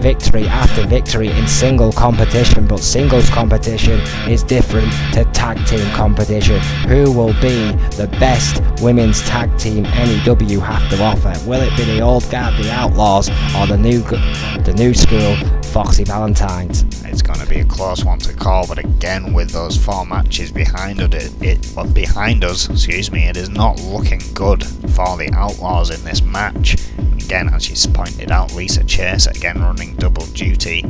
victory after victory in single competition. But singles competition is different to tag team competition. Who will be the best women's tag team N.E.W. have to offer? Will it be the old guard, the Outlaws, or the new school Foxy Valentines? It's going to be a close one to call, but again, with those 4 matches behind us, it is not looking good for the Outlaws in this match. Again, as she's pointed out, Lisa Chase again running double duty.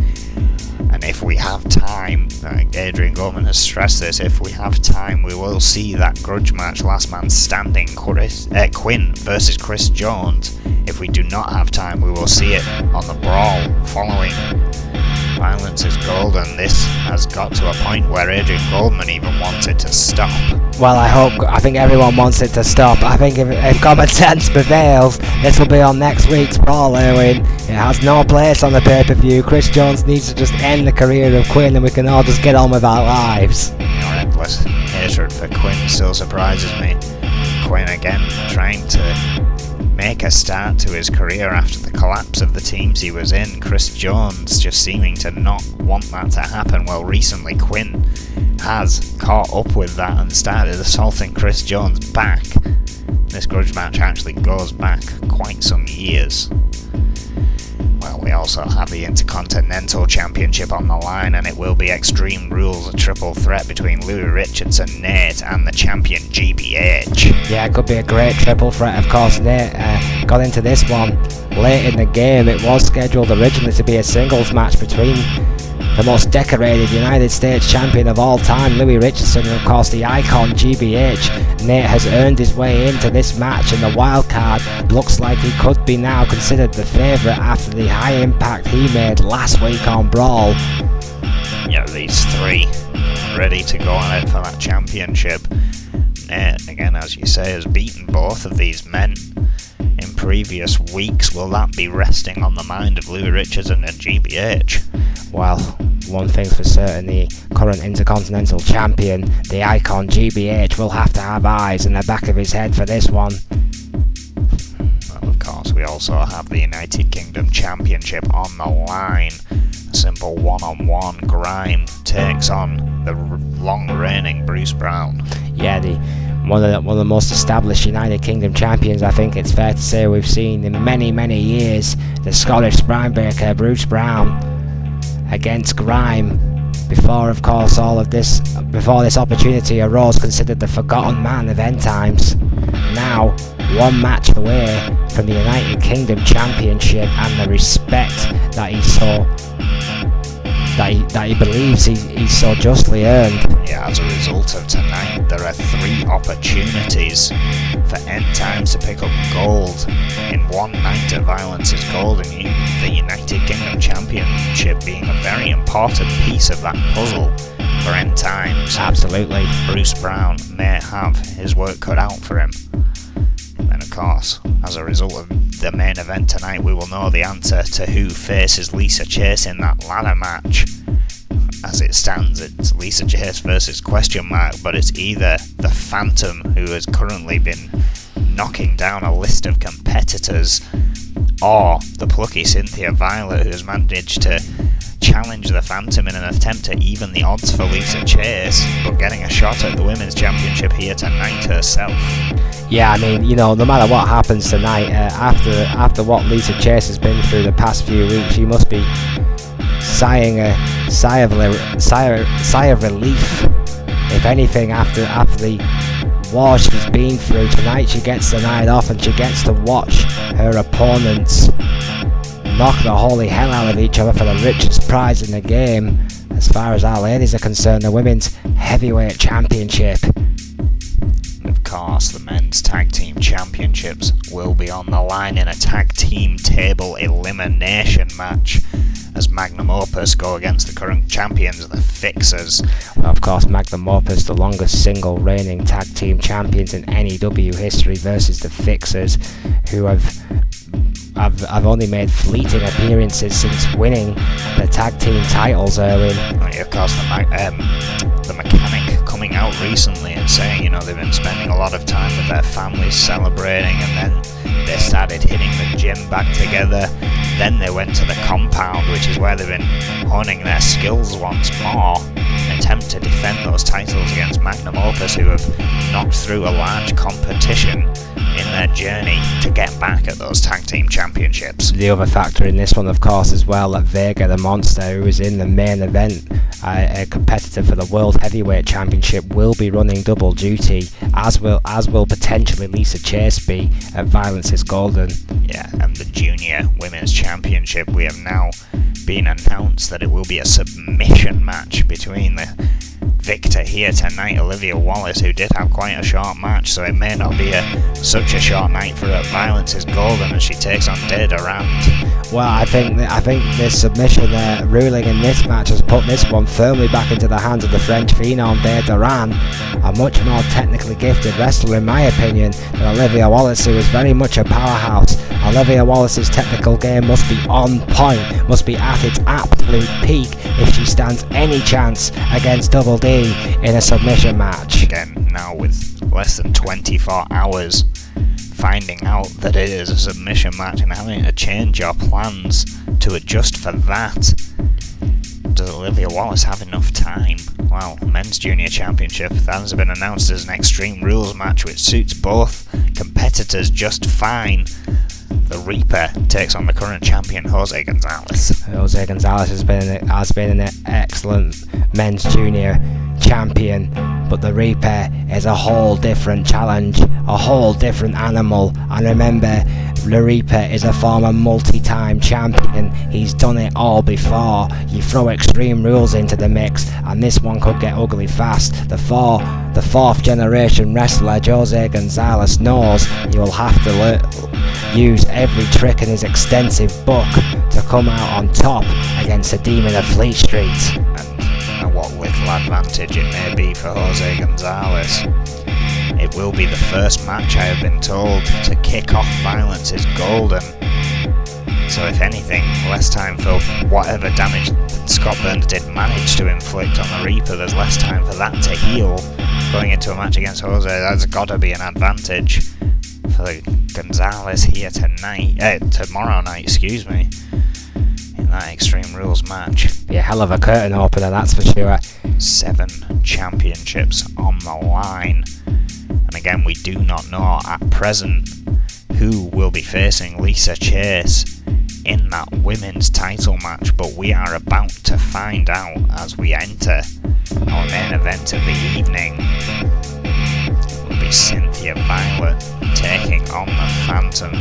And if we have time, Adrian Gorman has stressed this, if we have time we will see that grudge match, last man standing, Quinn versus Chris Jones. If we do not have time we will see it on the Brawl following Violence is Gold, and this has got to a point where Adrian Goldman even wants it to stop. Well, I think everyone wants it to stop. I think if common sense prevails, this will be on next week's Brawl, Erwin. It has no place on the pay-per-view. Chris Jones needs to just end the career of Quinn and we can all just get on with our lives. Your endless hatred for Quinn still surprises me. Quinn again trying to make a start to his career after the collapse of the teams he was in. Chris Jones just seeming to not want that to happen. Well, recently Quinn has caught up with that and started assaulting Chris Jones back. This grudge match actually goes back quite some years. Well, we also have the Intercontinental Championship on the line, and it will be Extreme Rules, a triple threat between Louis Richardson, Nate, and the champion GBH. Yeah, it could be a great triple threat. Of course, Nate got into this one late in the game. It was scheduled originally to be a singles match between the most decorated United States champion of all time, Louis Richardson, and of course the icon GBH. Nate has earned his way into this match, and the wild card looks like he could be now considered the favourite after the high impact he made last week on Brawl. Yeah, these 3 ready to go on it for that championship. Again, as you say, has beaten both of these men in previous weeks. Will that be resting on the mind of Louis Richardson and GBH? Well, one thing's for certain, the current Intercontinental Champion, the icon GBH, will have to have eyes in the back of his head for this one. Well, of course, we also have the United Kingdom Championship on the line. A simple one-on-one. Grime takes on the long-reigning Bruce Brown. Yeah, one of the most established United Kingdom champions, I think it's fair to say we've seen in many, many years. The Scottish sprinebreaker Bruce Brown against Grime. Before, of course, before this opportunity arose, considered the forgotten man of end times. Now, one match away from the United Kingdom Championship and the respect that he believes he's so justly earned. Yeah, as a result of tonight, there are 3 opportunities for End Times to pick up gold in one night of Violence is Gold, and the United Kingdom Championship being a very important piece of that puzzle for End Times. Absolutely. Bruce Brown may have his work cut out for him. And of course, as a result of the main event tonight, we will know the answer to who faces Lisa Chase in that ladder match. As it stands, it's Lisa Chase versus question mark, but it's either the Phantom, who has currently been knocking down a list of competitors, or the plucky Cynthia Violet, who has managed to challenge the Phantom in an attempt to even the odds for Lisa Chase, but getting a shot at the Women's Championship here tonight herself. Yeah, I mean, no matter what happens tonight, after what Lisa Chase has been through the past few weeks, she must be sighing a sigh of relief. If anything, after the war she's been through, tonight she gets the night off and she gets to watch her opponents knock the holy hell out of each other for the richest prize in the game, as far as our ladies are concerned, the Women's Heavyweight Championship. Of course, the Men's Tag Team Championships will be on the line in a tag team table elimination match, as Magnum Opus go against the current champions, the Fixers. Well, of course, Magnum Opus, the longest single reigning tag team champions in N.E.W. history, versus the Fixers, who have only made fleeting appearances since winning the tag team titles, Erwin. Of course, the Mechanic coming out recently and saying, they've been spending a lot of time with their families celebrating, and then they started hitting the gym back together. Then they went to the compound, which is where they've been honing their skills once more, in an attempt to defend those titles against Magnum Opus, who have knocked through a large competition in their journey to get back at those tag team championships. The other factor in this one, of course, as well, that Vega the Monster, who is in the main event, a competitor for the World Heavyweight Championship, will be running double duty, as will potentially Lisa Chase be at Violence is Golden. Yeah, and the Junior Women's Championship, we have now been announced that it will be a submission match between the victor here tonight, Olivia Wallace, who did have quite a short match, so it may not be such a short night for her. Violence is Golden as she takes on Deda Rand. Well, I think the submission ruling in this match has put this one firmly back into the hands of the French phenom Deda Rand, a much more technically gifted wrestler in my opinion than Olivia Wallace, who is very much a powerhouse. Olivia Wallace's technical game must be on point, must be at its absolute peak if she stands any chance against Double D in a submission match. Again, now with less than 24 hours, finding out that it is a submission match and having to change your plans to adjust for that. Does Olivia Wallace have enough time? Well, Men's Junior Championship, that has been announced as an Extreme Rules match which suits both competitors just fine. The Reaper takes on the current champion Jose Gonzalez. Jose Gonzalez has been an excellent Men's Junior champion, but the Reaper is a whole different challenge, a whole different animal. And remember, the Reaper is a former multi-time champion. He's done it all before. You throw Extreme Rules into the mix and this one could get ugly fast. The fourth generation wrestler Jose Gonzalez knows he will have to use every trick in his extensive book to come out on top against the Demon of Fleet Street. And and what little advantage it may be for Jose Gonzalez. It will be the first match, I have been told, to kick off Violence is Golden. So if anything, less time for whatever damage Scott Burns did manage to inflict on the Reaper. There's less time for that to heal. Going into a match against Jose, that's got to be an advantage for Gonzalez here tomorrow night, excuse me, in that Extreme Rules match. Be a hell of a curtain opener, that's for sure. 7 championships on the line. And again, we do not know at present who will be facing Lisa Chase in that women's title match, but we are about to find out as we enter our main event of the evening. It will be Cynthia Violet taking on the Phantom.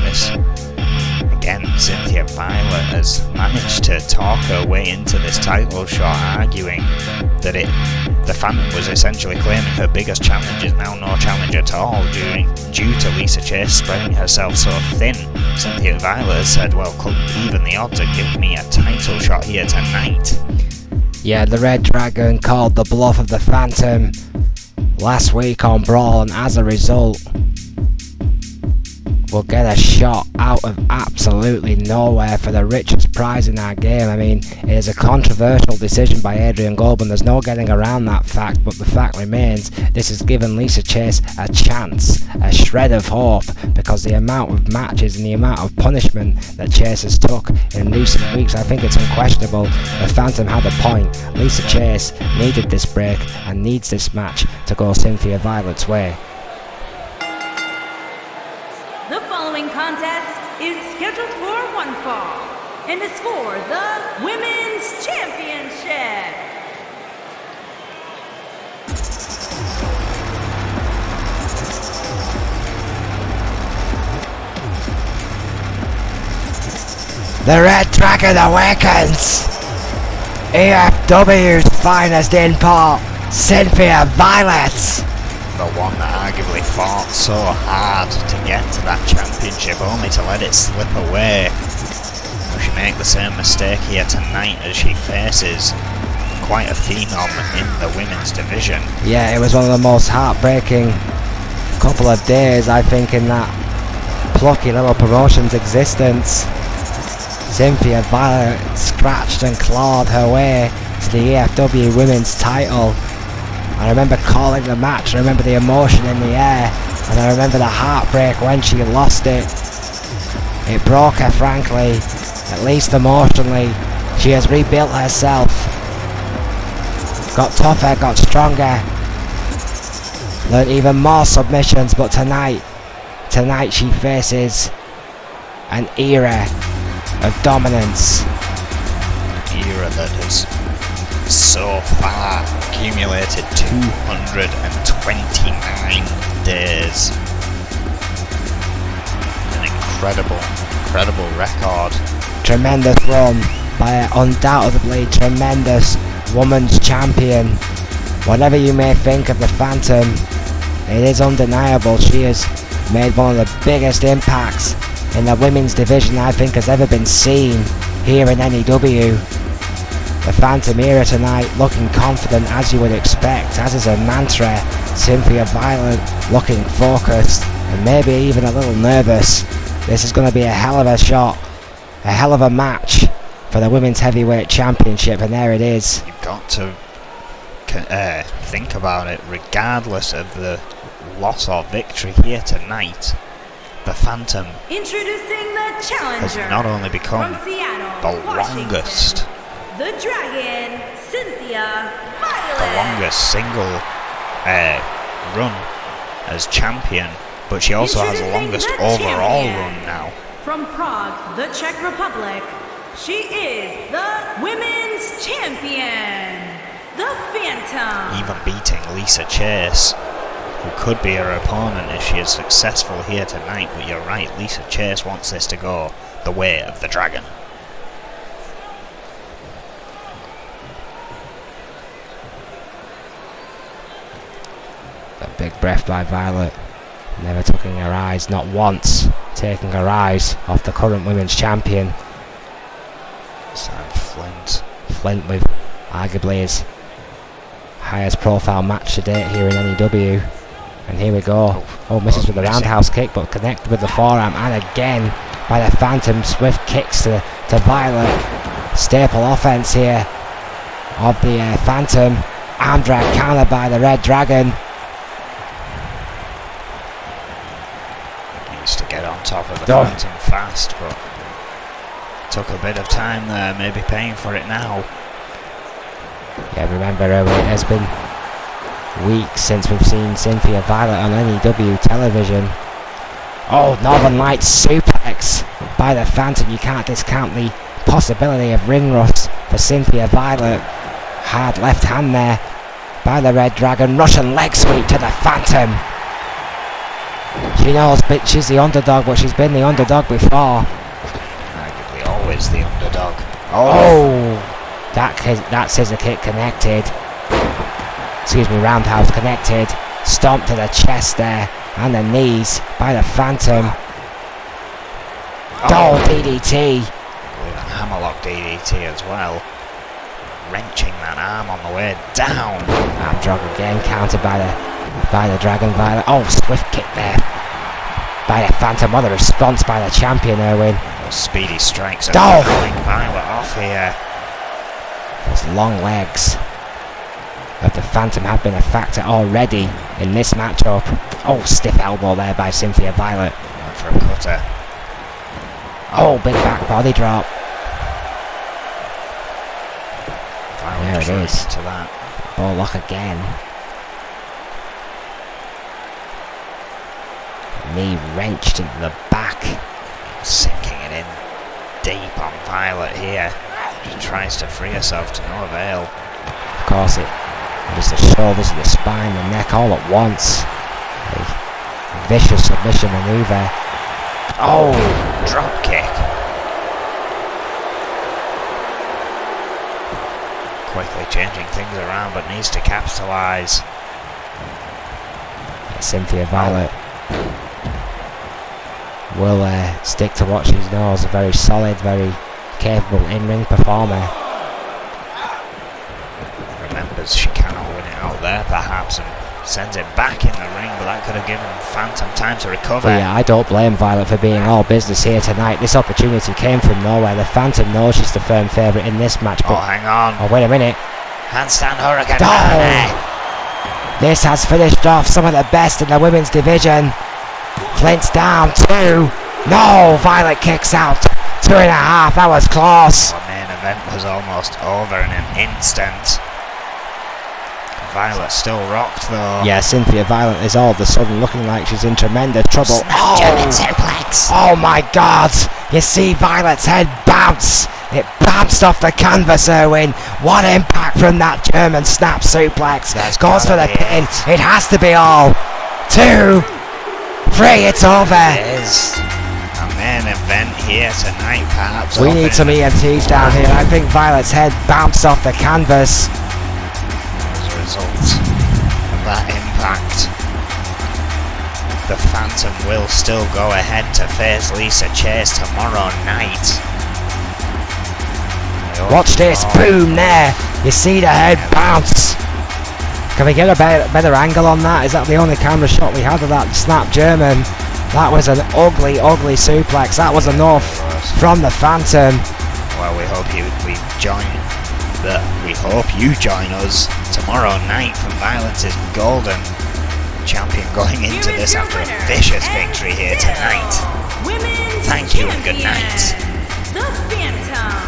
Again, Cynthia Violet has managed to talk her way into this title shot, arguing that the Phantom was essentially claiming her biggest challenge is now no challenge at all due to Lisa Chase spreading herself so thin. Cynthia Violet has said, well, even the odds are giving me a title shot here tonight. Yeah, the Red Dragon called the bluff of the Phantom last week on Brawl, and as a result will get a shot out of absolutely nowhere for the richest prize in our game. I mean, it is a controversial decision by Adrian Goldman, there's no getting around that fact, but the fact remains this has given Lisa Chase a chance, a shred of hope, because the amount of matches and the amount of punishment that Chase has took in recent weeks, I think it's unquestionable. The Phantom had a point. Lisa Chase needed this break and needs this match to go Cynthia Violet's way. The following contest is scheduled for one fall and is for the Women's Championship. The Red Dragon awakens! E.F.W's finest import, Cynthia Violet! The one that arguably fought so hard to get to that championship, only to let it slip away. Will she make the same mistake here tonight as she faces quite a phenom in the women's division? Yeah, it was one of the most heartbreaking couple of days, I think, in that plucky little promotion's existence. Cynthia Violet scratched and clawed her way to the EFW women's title. I remember calling the match, I remember the emotion in the air, and I remember the heartbreak when she lost it. It broke her, frankly, at least emotionally. She has rebuilt herself, got tougher, got stronger, learned even more submissions, but tonight she faces an era of dominance. An era that has so far accumulated 229 days. An incredible record. Tremendous run by an undoubtedly tremendous women's champion. Whatever you may think of the Phantom, it is undeniable she has made one of the biggest impacts in the women's division I think has ever been seen here in N.E.W. The Phantom era tonight looking confident as you would expect, as is her mantra. Cynthia Violet looking focused and maybe even a little nervous. This is going to be a hell of a shot, a hell of a match for the Women's Heavyweight Championship, and there it is. You've got to think about it, regardless of the loss or victory here tonight. The Phantom Introducing the challenger has not only become from Seattle, the longest, the Dragon, Cynthia Violet. the longest single run as champion, but she also has the longest overall run now. From Prague, the Czech Republic, she is the Women's Champion, the Phantom. Even beating Lisa Chase, who could be her opponent if she is successful here tonight, but you're right, Lisa Chase wants this to go the way of the Dragon. A big breath by Violet, never taking her eyes, not once taking her eyes off the current women's champion. Sam Flint. Flint with arguably his highest profile match to date here in N.E.W. And here we go. Oh, misses with the roundhouse kick, but connected with the forearm, and again by the Phantom. Swift kicks to Violet. Staple offense here of the Phantom. Arm drag countered by the Red Dragon. Needs to get on top of the Phantom fast, but took a bit of time there, maybe paying for it now. Yeah, remember, it has been weeks since we've seen Cynthia Violet on N.E.W. television. Oh, Northern Lights suplex by the Phantom. You can't discount the possibility of ring rust for Cynthia Violet. Hard left hand there by the Red Dragon. Russian leg sweep to the Phantom. She knows she's the underdog, but she's been the underdog before. Arguably always the underdog. Oh, that scissor kick connected. Excuse me, roundhouse connected. Stomp to the chest there, and the knees by the Phantom. Oh, DDT. With a hammerlock DDT as well. Wrenching that arm on the way down. Arm drag again, countered by the Dragon Violet. Oh, swift kick there by the Phantom. What a response by the champion, Erwin. Those speedy strikes are throwing Violet off here. Those long legs of the Phantom have been a factor already in this matchup. Oh, stiff elbow there by Cynthia Violet. Going for a cutter. Oh, big back body drop. Violet there it is. To that. Ball lock again. Knee wrenched into the back. Sinking it in deep on Violet here. She tries to free herself to no avail. Of course, it is the shoulders, the spine, the neck all at once. A vicious submission maneuver. Oh, drop kick. Quickly changing things around, but needs to capitalise. Cynthia Violet will stick to what she knows. A very solid, very capable in-ring performer. Remembers she cannot win it out there perhaps, and sends it back in the ring, but that could have given Phantom time to recover. But yeah, I don't blame Violet for being all business here tonight. This opportunity came from nowhere. The Phantom knows she's the firm favourite in this match. Oh, hang on. Oh, wait a minute. Handstand Hurricane. This has finished off some of the best in the women's division. Flint's down 2. No, Violet kicks out. 2.5. That was close. The main event was almost over in an instant. Violet still rocked though. Yeah, Cynthia Violet is all of a sudden looking like she's in tremendous trouble. German suplex. Oh my God! You see Violet's head bounce. It bounced off the canvas, Erwin. What impact from that German snap suplex. Goes for the pin. It has to be all. 2, 3, it's over. It is a main event here tonight, perhaps. We need some EMTs down here. I think Violet's head bounced off the canvas. As a result of that impact, the Phantom will still go ahead to face Lisa Chase tomorrow night. Watch this, boom there. You see the head bounce. Can we get a better angle on that? Is that the only camera shot we had of that snap German? That was an ugly, ugly suplex. That was enough from the Phantom. Well, we hope you join us tomorrow night for Violence is Golden. Champion going into this after a vicious victory here tonight. Thank you and good night. The Phantom.